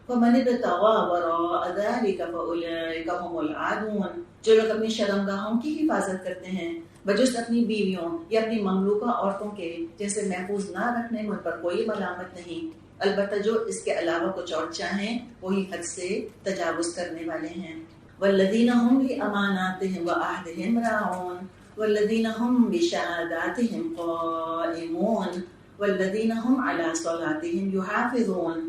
ومن ابتغى وراء ذلك فاولئك هم العادون. جو لوگ اپنی شرمگاہوں کی حفاظت کرتے ہیں بجز اپنی بیویوں یا اپنی مملوکہ عورتوں کے، جیسے محفوظ نہ رکھنے میں ان پر کوئی ملامت نہیں، البتہ جو اس کے علاوہ کچھ اور چاہیں وہی حد سے تجاوز کرنے والے ہیں. والذین هم لأماناتهم وعهدهم راعون والذین هم بشهاداتهم قائمون والذین هم على صلاتهم يحافظون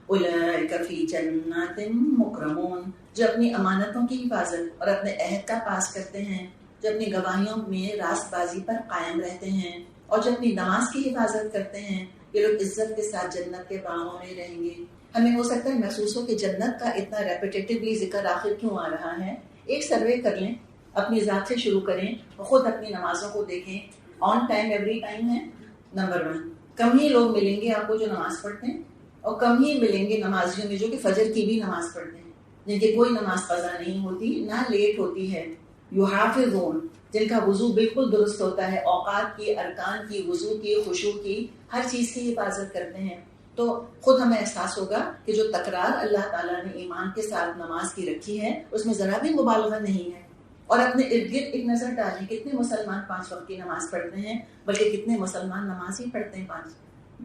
اولئک فی جنات مکرمون. جو اپنی امانتوں کی حفاظت اور اپنے عہد کا پاس کرتے ہیں، جو اپنی گواہیوں میں راست بازی پر قائم رہتے ہیں اور جو اپنی نماز کی حفاظت کرتے ہیں، یہ لوگ عزت کے ساتھ جنت کے باغوں میں رہیں گے. ہمیں ہو سکتا ہے محسوس ہو کہ جنت کا اتنا ریپیٹیٹیولی ذکر آخر کیوں آ رہا ہے. ایک سروے کر لیں، اپنی ذات سے شروع کریں اور خود اپنی نمازوں کو دیکھیں. آن ٹائم ایوری ٹائم ہے نمبر 1. کم ہی لوگ ملیں گے آپ کو جو نماز پڑھتے ہیں، اور کم ہی ملیں گے نمازیوں میں جو کہ فجر کی بھی نماز پڑھتے ہیں، جن کی کوئی نماز قضا نہیں ہوتی نہ لیٹ ہوتی ہے. یحافظون، جن کا وضو بالکل درست ہوتا ہے، اوقات کی، ارکان کی، وضو کی، خشوع کی، ہر چیز کی حفاظت کرتے ہیں. تو خود ہمیں احساس ہوگا کہ جو تکرار اللہ تعالیٰ نے ایمان کے ساتھ نماز کی رکھی ہے اس میں ذرا بھی مبالغہ نہیں ہے. اور اپنے ارد گرد ایک نظر ڈالیں، کتنے مسلمان 5 وقت کی نماز پڑھتے ہیں، بلکہ کتنے مسلمان نماز ہی پڑھتے ہیں 5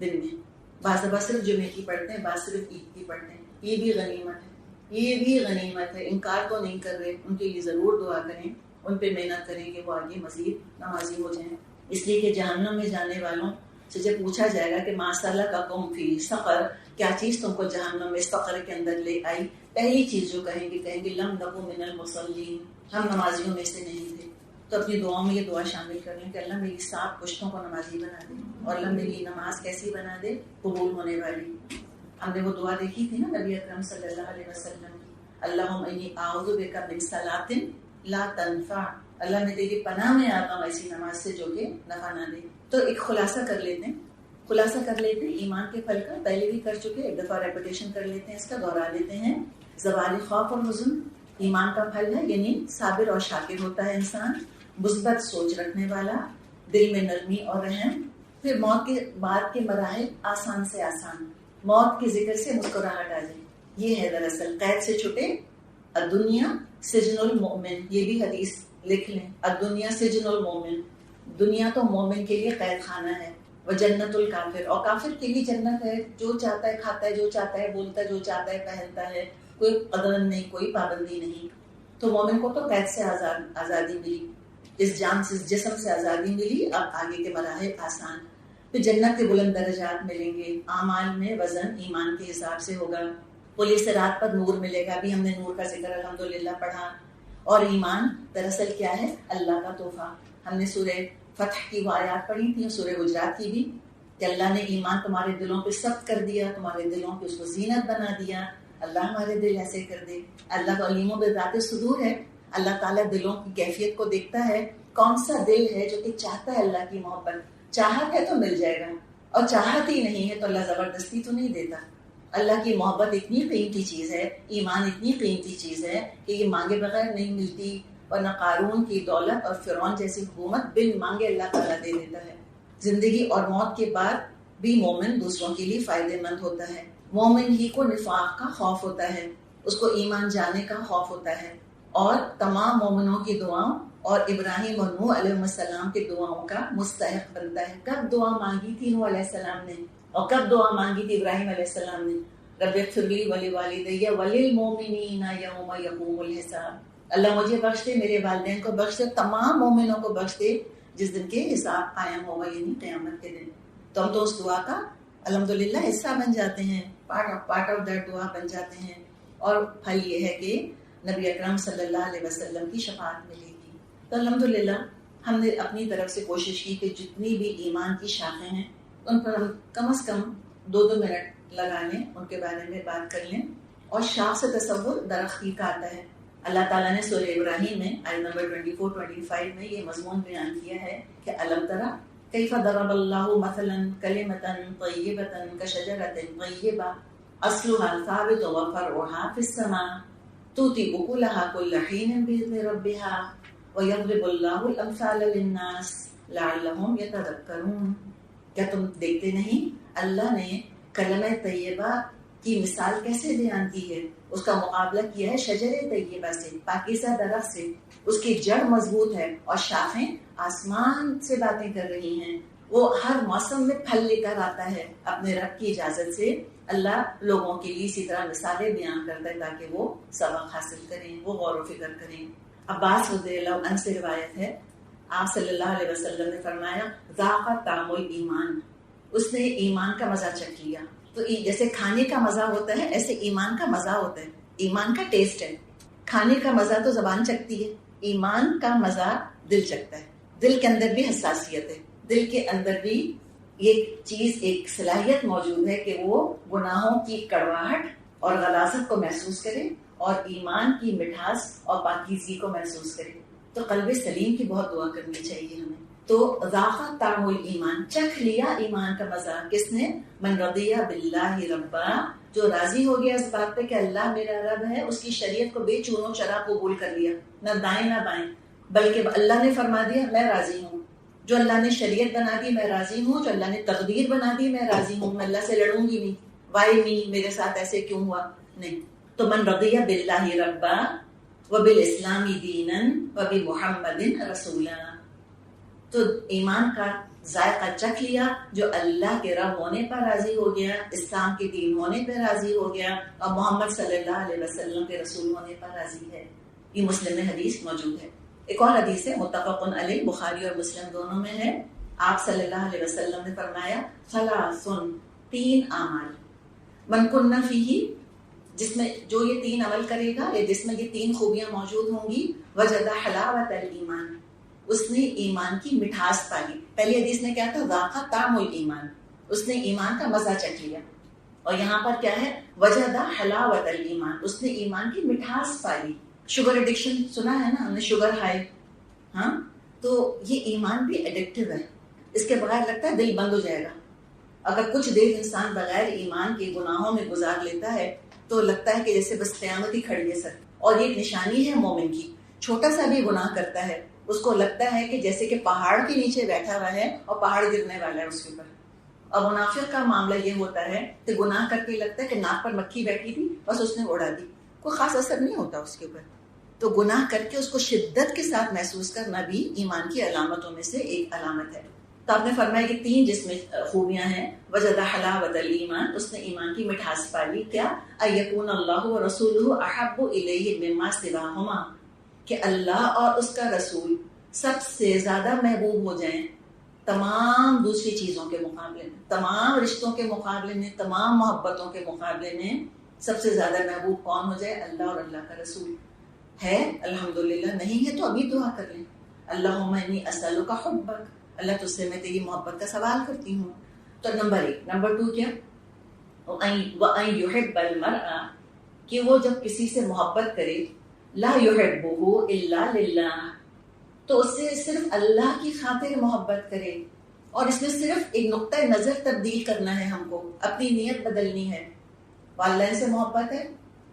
دن میں. بعض دفعہ صرف جمعے کی پڑھتے ہیں، بعض صرف عید کی پڑھتے ہیں. یہ بھی غنیمت ہے، یہ بھی غنیمت ہے. انکار تو نہیں کر رہے، ان کے لیے ضرور دعا کریں، ان پہ محنت کریں کہ وہ آگے مزید نمازی ہو جائیں. اس لیے کہ جہنم میں جانے والوں سے جب پوچھا جائے گا کہ ما سلککم فی سقر، کیا چیز تم کو جہنم میں سقر کے اندر لے آئی، پہلی چیز جو کہیں گے لم نکو من المصلین، ہم نمازیوں میں سے نہیں تھے. تو اپنی دعاؤں میں یہ دعا شامل کر لیں کہ اللہ میری 7 پشتوں کو نمازی بنا دے، اور اللہ میری نماز کیسی بنا دے، قبول ہونے والی. ہم نے وہ دعا دیکھی تھی نا نبی اکرم صلی اللہ علیہ وسلم کی، اللہم انی اعوذ بک من صلاۃ لا تنفع، اللہ میں تیری پناہ میں آتا ہوں ایسی نماز سے جو کہ نفع نہ دے. تو ایک خلاصہ کر لیتے ہیں ایمان کے پھل کا. پہلے بھی کر چکے، ایک دفعہ ریپیٹیشن کر لیتے ہیں، اس کا دوہرا لیتے ہیں. زوال خوف اور حزن ایمان کا پھل ہے، یعنی صابر اور شاکر ہوتا ہے انسان، مثبت سوچ رکھنے والا، دل میں نرمی اور رحم. پھر موت کے بعد کے مراحل آسان سے آسان، موت کے ذکر سے مسکراہٹ آ جائے. یہ ہے دراصل قید سے چھٹے. الدنیا سجن المؤمن، یہ بھی حدیث لکھ لیں. الدنیا سجن المؤمن، دنیا تو مومن کے لیے قید خانہ ہے. وہ جنت الکافر، اور کافر کے لیے جنت ہے. جو چاہتا ہے کھاتا ہے، جو چاہتا ہے بولتا ہے، جو چاہتا ہے پہنتا ہے، کوئی قدر نہیں، کوئی پابندی نہیں. تو مومن کو تو قید سے آزادی ملی، اس جان سے، اس جسم سے آزادی ملی. اب آگے کے مراحل آسان. پھر جنت کے بلند درجات ملیں گے. اعمال میں وزن ایمان کے حساب سے ہوگا. پل صراط پر نور ملے گا. ابھی ہم نے نور کا ذکر الحمدللہ پڑھا. اور ایمان دراصل کیا ہے؟ اللہ کا تحفہ. ہم نے سورہ فتح کی وہ آیات پڑھی تھی، سورہ حجرات کی بھی، کہ اللہ نے ایمان تمہارے دلوں پہ ثبت کر دیا، تمہارے دلوں پہ اس کو زینت بنا دیا. اللہ ہمارے دل ایسے کر دے. اللہ کا علیم بذات صدور ہے. اللہ تعالیٰ دلوں کی کیفیت کو دیکھتا ہے. کون سا دل ہے جو کہ چاہتا ہے اللہ کی محبت؟ چاہت ہے تو مل جائے گا، اور چاہت ہی نہیں ہے تو اللہ زبردستی تو نہیں دیتا. اللہ کی محبت اتنی قیمتی چیز ہے، ایمان اتنی قیمتی چیز ہے کہ یہ مانگے بغیر نہیں ملتی. ورنہ قارون کی دولت اور فرعون جیسی حکومت بن مانگے اللہ تعالیٰ دے دیتا ہے. زندگی اور موت کے بعد بھی مومن دوسروں کے لیے فائدہ مند ہوتا ہے. مومن ہی کو نفاق کا خوف ہوتا ہے، اس کو ایمان جانے کا خوف ہوتا ہے. اور تمام مومنوں کی دعاؤں اور ابراہیم اور نوح علیہ السلام کی دعاؤں کا مستحق بنتا ہے. کب دعا مانگی تھی نوح علیہ السلام نے، اور کب دعا مانگی تھی ابراہیم علیہ السلام نے؟ رب اغفر لی ولوالدی وللمؤمنین یوم یقوم الحساب. اللہ مجھے بخش دے، میرے والدین کو بخش دے، تمام مومنوں کو بخش دے جس دن کے حساب قائم ہوگا، یعنی قیامت کے دن. تو ہم تو اس دعا کا الحمدللہ حصہ بن جاتے ہیں، پارٹ آف دیٹ دعا بن جاتے ہیں. اور پھل یہ ہے کہ نبی اکرم صلی اللہ علیہ وسلم کی شفاعت ملے گی. تو الحمدللہ ہم نے اپنی طرف سے کوشش کی کہ جتنی بھی ایمان کی شاخیں ہیں ان پر ہم کم از کم 2 منٹ لگا لیں، ان کے بارے میں بات کر لیں. اور شاخ سے تصور درخت کا آتا ہے. اللہ تعالیٰ نے سورہ ابراہیم میں آیت نمبر 24-25 میں یہ مضمون بیان کیا ہے کہ الم ترى کیف ضرب اللہ مثلا کلمۃ طیبۃ کشجرۃ طیبہ اصلها ثابت وفرعها في السماء تؤتي اکلها كل حين بإذن ربها ويضرب الله الامثال للناس لعلهم يتذكرون. کیا تم دیکھتے نہیں اللہ نے کلمہ طیبہ کی مثال کیسے بیان کی ہے؟ اس کا مقابلہ کیا ہے شجر طیبہ سے، پاکیزہ درخت سے. اس کی جڑ مضبوط ہے اور شاخیں آسمان سے باتیں کر رہی ہیں. وہ ہر موسم میں پھل لے کر آتا ہے اپنے رب کی اجازت سے. اللہ لوگوں کے لیے اسی طرح مثالیں بیان کرتا ہے تاکہ وہ سبق حاصل کریں، وہ غور و فکر کریں. عباس رضی اللہ عنہ سے روایت ہے، آپ صلی اللہ علیہ وسلم نے فرمایا ذاق طعم الایمان، اس نے ایمان کا مزہ چکھ لیا. تو جیسے کھانے کا مزہ ہوتا ہے ایسے ایمان کا مزہ ہوتا ہے، ایمان کا ٹیسٹ ہے. کھانے کا مزہ تو زبان چکھتی ہے، ایمان کا مزہ دل چکھتا ہے. دل کے اندر بھی حساسیت ہے، دل کے اندر بھی یہ چیز ایک صلاحیت موجود ہے کہ وہ گناہوں کی کڑواہٹ اور غلاظت کو محسوس کرے اور ایمان کی مٹھاس اور پاکیزگی کو محسوس کرے. تو قلب سلیم کی بہت دعا کرنی چاہیے ہمیں. تو ذاق طعم الایمان، چکھ لیا ایمان کا مزہ. کس نے؟ من رضی باللہ ربا، جو راضی ہو گیا اس بات پہ کہ اللہ میرا رب ہے، اس کی شریعت کو بے چونو چرا قبول کر لیا، نہ دائیں نہ بائیں، بلکہ اللہ نے فرما دیا میں راضی ہوں. جو اللہ نے شریعت بنا دی میں راضی ہوں، جو اللہ نے تقدیر بنا دی میں راضی ہوں. میں اللہ سے لڑوں گی نہیں، وائی می میرے ساتھ ایسے کیوں ہوا، نہیں. تو من رضی باللہ ربا وبالاسلام دینا وبمحمد رسولا، تو ایمان کا ذائقہ چکھ لیا جو اللہ کے رب ہونے پر راضی ہو گیا، اسلام کے دین ہونے پر راضی ہو گیا اور محمد صلی اللہ علیہ وسلم کے رسول ہونے پر راضی ہے. یہ مسلم میں حدیث موجود ہے. ایک اور حدیث ہے متفق علیہ، بخاری اور مسلم دونوں میں ہے. آپ صلی اللہ علیہ وسلم نے فرمایا ثلاث، تین اعمال من کن فیہ، جس میں جو یہ تین عمل کرے گا یا جس میں یہ تین خوبیاں موجود ہوں گی، وجد حلاوت الایمان، اس نے ایمان کی مٹھاس پالی. پہلی حدیث نے کیا تھا؟ ذاق طعم الایمان، اس نے ایمان کا مزہ چکھ لیا. اور یہاں پر کیا ہے؟ وجد حلاوت الایمان، اس نے ایمان کی مٹھاس پالی. شوگر ایڈکشن سنا ہے نا ہم نے، شوگر ہائی. ہاں، تو یہ ایمان بھی ایڈکٹیو ہے، اس کے بغیر لگتا ہے دل بند ہو جائے گا. اگر کچھ دیر انسان بغیر ایمان کے گناہوں میں گزار لیتا ہے تو لگتا ہے کہ جیسے بس قیامت ہی کھڑی ہے سر. اور یہ نشانی ہے مومن کی، چھوٹا سا بھی گناہ کرتا ہے اس کو لگتا ہے کہ جیسے کہ پہاڑ کے نیچے بیٹھا ہوا ہے اور پہاڑ گرنے والا ہے اس کے اوپر. اور منافق کا معاملہ یہ ہوتا ہے کہ گناہ کر کے لگتا ہے کہ ناک پر مکھی بیٹھی تھی بس اس نے اڑا دی، کوئی خاص اثر نہیں ہوتا اس کے اوپر. تو گناہ کر کے اس کو شدت کے ساتھ محسوس کرنا بھی ایمان کی علامتوں میں سے ایک علامت ہے. تو آپ نے فرمایا کہ تین جس میں خوبیاں ہیں، وجد حلاوت الایمان، اس نے ایمان کی مٹھاس پالی. کیا؟ ایکون اللہ ورسولہ احب الیہ مما سواہما، کہ اللہ اور اس کا رسول سب سے زیادہ محبوب ہو جائیں تمام دوسری چیزوں کے مقابلے میں، تمام رشتوں کے مقابلے میں، تمام محبتوں کے مقابلے میں سب سے زیادہ محبوب کون ہو جائے؟ اللہ اور اللہ کا رسول. ہے الحمدللہ، نہیں ہے تو ابھی دعا کر لیں، اللہم انی اسألک حبک، اللہ تجھ سے میں تیری محبت کا سوال کرتی ہوں. تو نمبر 1. نمبر 2 کیا؟ وَأَن يُحِبَّ الْمَرْءَ، کہ وہ جب کسی سے محبت کرے، لا يُحِبُّهُ إِلَّا لِلَّهِ، تو اس سے صرف اللہ کی خاطر محبت کرے. اور اس میں صرف ایک نقطۂ نظر تبدیل کرنا ہے، ہم کو اپنی نیت بدلنی ہے. والدین سے محبت ہے،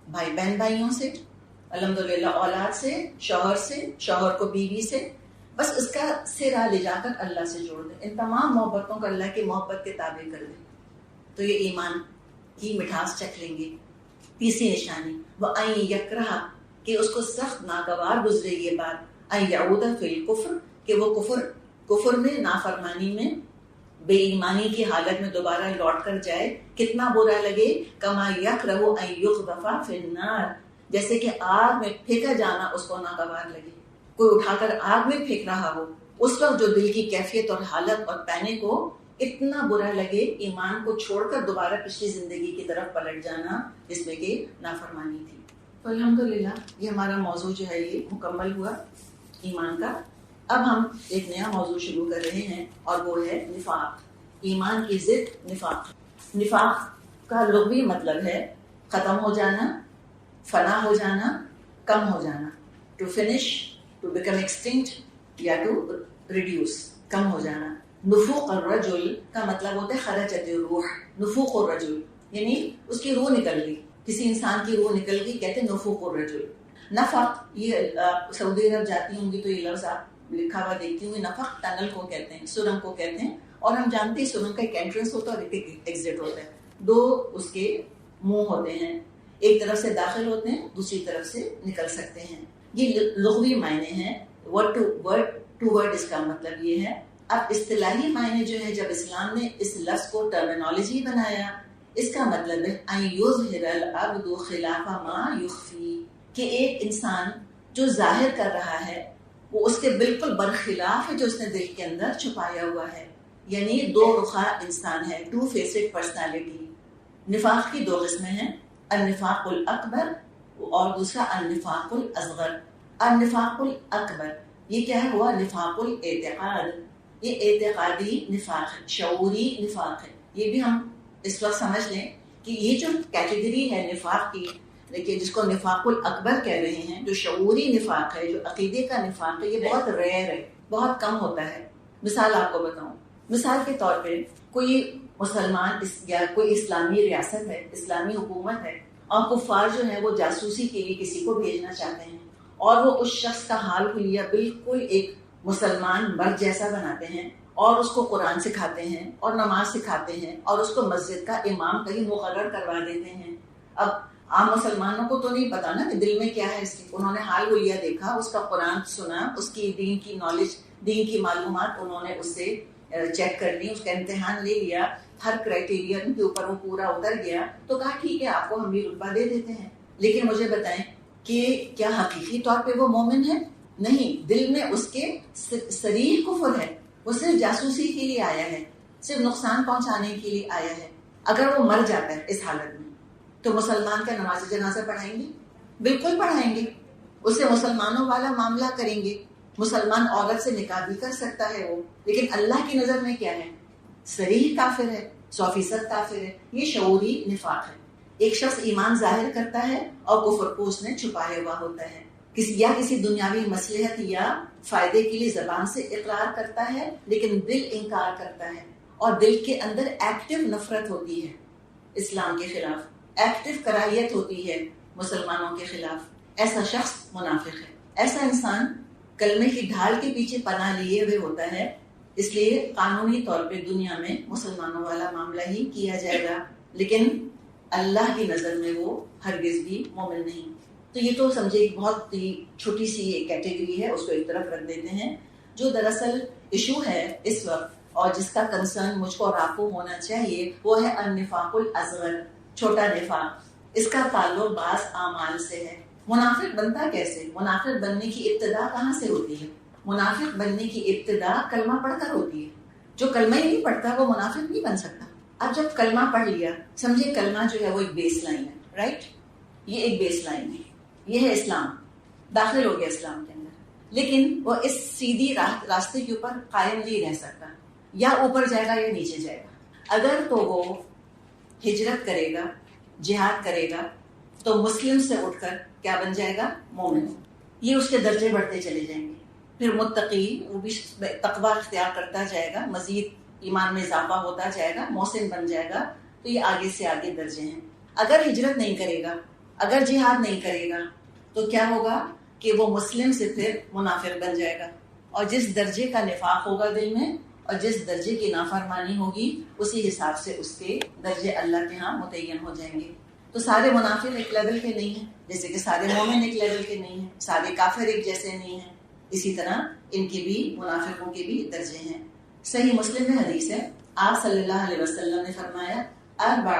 بھائی بہن بھائیوں سے، الحمدللہ اولاد سے، شوہر کو بیوی سے، بس اس کا سرا لے جا کر اللہ سے جوڑ دیں. ان تمام محبتوں کو اللہ کی محبت کے تابع کر دیں تو یہ ایمان کی مٹھاس چکھ لیں گے. تیسری نشانی وَأَن يَكْرَهَ، کہ اس کو سخت ناگوار گزرے یہ بات، أَن يَعُودَ فِي الْكُفْرِ، کہ وہ کفر میں، نافرمانی میں، بے ایمانی کی حالت میں دوبارہ لوٹ کر جائے. کتنا برا لگے. كَمَا يَكْرَهُ أَن يُقْذَفَ فِي النَّارِ، جیسے کہ آگ میں پھینکا جانا اس کو ناگوار لگے. کوئی اٹھا کر آگ میں پھینک رہا ہو، اس وقت جو دل کی کیفیت اور حالت اور پینے کو اتنا برا لگے، ایمان کو چھوڑ کر دوبارہ پچھلی زندگی کی طرف پلٹ جانا جس میں کہ نافرمانی تھی. تو الحمدللہ یہ ہمارا موضوع جو ہے یہ مکمل ہوا ایمان کا. اب ہم ایک نیا موضوع شروع کر رہے ہیں اور وہ ہے نفاق. ایمان کی ضد نفاق. نفاق کا لغوی مطلب ہے ختم ہو جانا فنا ہو جانا، کم ہو جانا، to finish, to become extinct یا ٹو ریڈیوس، کم ہو جانا. نفوق الرجل کا مطلب ہوتا ہے خرجت الروح. نفوق الرجل یعنی اس کی روح نکل گئی، کسی انسان کی روح نکل گئی، کہتے ہیں نفوق الرجل. نفق، یہ سعودی عرب جاتی ہوں گی تو یہ لفظ آپ لکھا ہوا دیکھتی ہوں گی. نفق ٹنل کو کہتے ہیں، سرنگ کو کہتے ہیں. اور ہم جانتے ہیں سرنگ کا ایک انٹرنس ہوتا ہے اور ایک ایگزٹ ہوتا ہے. دو اس کے منہ ہوتے ہیں، ایک طرف سے داخل ہوتے ہیں، دوسری طرف سے نکل سکتے ہیں. یہ لغوی معنی ہیں. ورڈ ٹو ورڈ اس کا مطلب یہ ہے. اب اصطلاحی معنی جو ہے، جب اسلام نے اس لفظ کو ٹرمینالوجی بنایا، اس کا مطلب ہے ان یظہر العبد خلاف ما یخفی، کہ ایک انسان جو ظاہر کر رہا ہے وہ اس کے بالکل برخلاف ہے جو اس نے دل کے اندر چھپایا ہوا ہے. یعنی دو رخا انسان ہے، ٹو فیسڈ پرسنالٹی. نفاق کی دو قسمیں ہیں، النفاق الاکبر اور دوسرا النفاق الاصغر. النفاق الاکبر یہ کیا ہے؟ ہوا نفاق الاعتقاد. یہ اعتقادی نفاق ہے، شعوری نفاق ہے. یہ بھی ہم اس وقت سمجھ لیں کہ یہ جو کیٹیگری ہے نفاق کی، دیکھیے جس کو نفاق الاکبر کہہ رہے ہیں، جو شعوری نفاق ہے، جو عقیدے کا نفاق ہے، یہ بہت ریئر ہے، بہت کم ہوتا ہے. مثال آپ کو بتاؤں، مثال کے طور پہ کوئی مسلمان یا کوئی اسلامی ریاست ہے، اسلامی حکومت ہے، اور کفار جو ہیں وہ جاسوسی کے لیے کسی کو بھیجنا چاہتے ہیں، اور وہ اس شخص کا حال حلیہ بالکل ایک مسلمان مرد جیسا بناتے ہیں، اور اس کو قرآن سکھاتے ہیں اور نماز سکھاتے ہیں، اور اس کو مسجد کا امام کہیں مقرر کروا دیتے ہیں. اب عام مسلمانوں کو تو نہیں پتا نا کہ دل میں کیا ہے اس کی. انہوں نے حال حلیہ دیکھا، اس کا قرآن سنا، اس کی دین کی نالج، دین کی معلومات انہوں نے اس سے چیک کر لی، اس کا امتحان لے لیا، ہر کرائٹیریا کے اوپر وہ پورا اتر گیا، تو کہا ٹھیک ہے آپ کو ہم بھی رتبہ دے دیتے ہیں. لیکن مجھے بتائیں کہ کیا حقیقی طور پہ وہ مومن ہے؟ نہیں، دل میں اس کے صریح کفر ہے. وہ صرف جاسوسی کے لیے آیا ہے، صرف نقصان پہنچانے کے لیے آیا ہے. اگر وہ مر جاتا ہے اس حالت میں تو مسلمان کا نماز جنازہ پڑھائیں گے؟ بالکل پڑھائیں گے. اسے مسلمانوں والا معاملہ کریں گے. مسلمان عورت سے نکاح بھی کر سکتا ہے وہ، لیکن اللہ کی نظر میں کیا ہے؟ صریح کافر ہے، 100% کافر ہے. یہ شعوری نفاق ہے. ایک شخص ایمان ظاہر کرتا ہے اور کفر کو اس نے چھپایا ہوا ہوتا ہے. کسی دنیاوی مصلحت یا فائدے کے لیے زبان سے اقرار کرتا ہے، لیکن دل انکار کرتا ہے، اور دل کے اندر ایکٹیو نفرت ہوتی ہے اسلام کے خلاف، ایکٹیو کراہیت ہوتی ہے مسلمانوں کے خلاف. ایسا شخص منافق ہے. ایسا انسان کلمے کی ڈھال کے پیچھے پناہ لیے ہوئے ہوتا ہے. اس لیے قانونی طور پہ دنیا میں مسلمانوں والا معاملہ ہی کیا جائے گا، لیکن اللہ کی نظر میں وہ ہرگز بھی مومن نہیں. تو یہ تو سمجھے ایک بہت ہی چھوٹی سی ایک کیٹیگری ہے، اس کو ایک طرف رکھ دیتے ہیں. جو دراصل ایشو ہے اس وقت اور جس کا کنسرن مجھ کو اور آپ کو ہونا چاہیے، وہ ہے النفاق الاصغر، چھوٹا نفاق. اس کا تعلق بعض اعمال سے ہے. منافق بنتا کیسے؟ منافق بننے کی ابتدا کہاں سے ہوتی ہے؟ منافق بننے کی ابتدا کلمہ پڑھ کر ہوتی ہے. جو کلمہ ہی نہیں پڑھتا وہ منافق نہیں بن سکتا. اب جب کلمہ پڑھ لیا، سمجھے کلمہ جو ہے وہ ایک بیس لائن ہے، رائٹ؟ یہ ایک بیس لائن ہے، یہ ہے اسلام، داخل ہو گیا اسلام کے اندر. لیکن وہ اس سیدھی راستے کے اوپر قائم نہیں رہ سکتا، یا اوپر جائے گا یا نیچے جائے گا. اگر تو وہ ہجرت کرے گا، جہاد کرے گا، تو مسلم سے اٹھ کر کیا بن جائے گا؟ مومن. یہ اس کے درجے بڑھتے چلے جائیں گے. پھر متقی، وہ بھی تقوی اختیار کرتا جائے گا، مزید ایمان میں اضافہ ہوتا جائے گا، محسن بن جائے گا. تو یہ آگے سے آگے درجے ہیں. اگر ہجرت نہیں کرے گا، اگر جہاد نہیں کرے گا، تو کیا ہوگا کہ وہ مسلم سے پھر منافق بن جائے گا. اور جس درجے کا نفاق ہوگا دل میں اور جس درجے کی نافرمانی ہوگی، اسی حساب سے اس کے درجے اللہ کے ہاں متعین ہو جائیں گے. تو سارے منافق ایک لیول کے نہیں ہیں، جیسے کہ سارے مومن ایک لیول کے نہیں ہیں، سارے کافر ایک جیسے نہیں ہیں. اسی طرح ان کے بھی، منافقوں کے بھی درجے ہیں. صحیح مسلم میں حدیث ہے، آپ صلی اللہ علیہ وسلم نے فرمایا، اربع،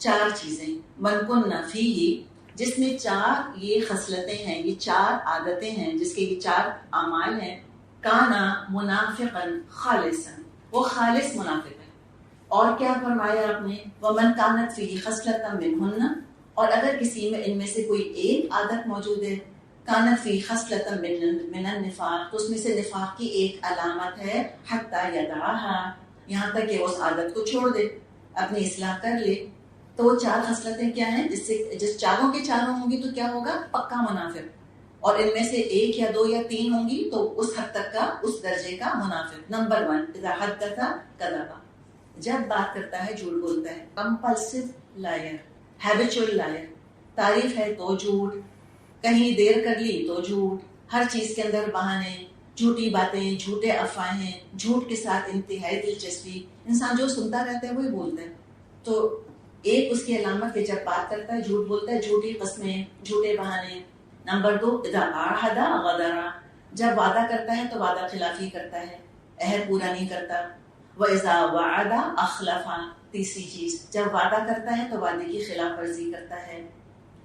4 چیزیں، من کن فیہ، جس میں 4 یہ خصلتیں ہیں، یہ 4 عادتیں ہیں، جس کے یہ 4 اعمال ہیں، کانا منافقا خالصا، وہ خالص منافق ہے. اور کیا فرمایا آپ نے؟ ومن کانت فیہ خصلۃ منہن، اور اگر کسی میں ان میں سے کوئی ایک عادت موجود ہے، کانت فیہ خصلۃ من النفاق، تو اس میں سے نفاق کی ایک علامت ہے، حتی یدعھا، یہاں تک کہ اس عادت کو چھوڑ دے، اپنی اصلاح کر لے. تو وہ 4 خصلتیں کیا ہیں جس چاروں کے چاروں ہوں گی تو کیا ہوگا؟ پکا منافق. اور ان میں سے 1 یا 2 یا 3 ہوں گی تو اس حد تک کا، اس درجے کا منافق. نمبر 1 اذا حدث کذب، جب بات کرتا ہے جھوٹ بولتا ہے. کمپلسو لائر، ہیبچول لائر، تعریف ہے تو جھوٹ، کہیں دیر کر لی تو جھوٹ، ہر چیز کے اندر بہانے، جھوٹی باتیں، جھوٹے افواہیں، جھوٹ کے ساتھ انتہائی دلچسپی. انسان جو سنتا رہتا ہے وہی بولتا ہے. تو ایک اس کی علامت کہ جب بات کرتا ہے جھوٹ بولتا ہے، جھوٹی قسمیں، جھوٹے بہانے. نمبر 2 اذا عاہد غدر، جب وعدہ کرتا ہے تو وعدہ خلافی کرتا ہے، عہد پورا نہیں کرتا. وَإِذَا وَعَدَ أَخْلَفَ، تیسری چیز جب وعدہ کرتا ہے تو وعدے کی خلاف ورزی کرتا ہے.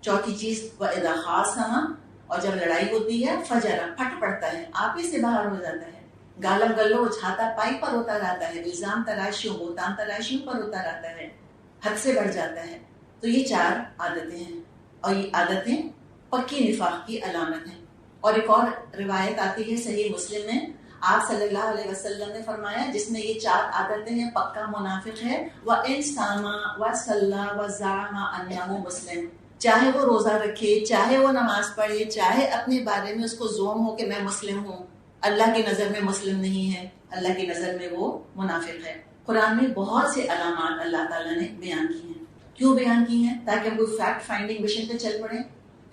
چوتھی چیز وَإِذَا خَاصَمَ، اور جب لڑائی ہوتی ہے فجر، پھٹ پڑتا ہے، آپ ہی سے باہر ہو جاتا ہے، گالم گلوچ ہاتھا پائی پر ہوتا رہتا ہے، الزام تراشیوں بہتان تراشیوں پر ہوتا رہتا ہے، حد سے بڑھ جاتا ہے. تو یہ 4 عادتیں ہیں، اور یہ عادتیں پکی نفاق کی علامت ہیں. اور ایک اور روایت آتی ہے صحیح مسلم میں، آپ صلی اللہ علیہ وسلم نے فرمایا جس میں یہ 4 عادتیں ہیں پکا منافق ہے. وَإِنْ صَامَ وَصَلَّى وَزَعَمَ أَنَّهُ مسلم، چاہے وہ روزہ رکھے، چاہے وہ نماز پڑھے، چاہے اپنے بارے میں اس کو زوم ہو کہ میں مسلم ہوں، اللہ کی نظر میں مسلم نہیں ہے، اللہ کی نظر میں وہ منافق ہے. قرآن میں بہت سے علامات اللہ تعالیٰ نے بیان کی ہیں. کیوں بیان کی ہیں؟ تاکہ ہم کوئی فیکٹ فائنڈنگ مشن پہ چل پڑیں.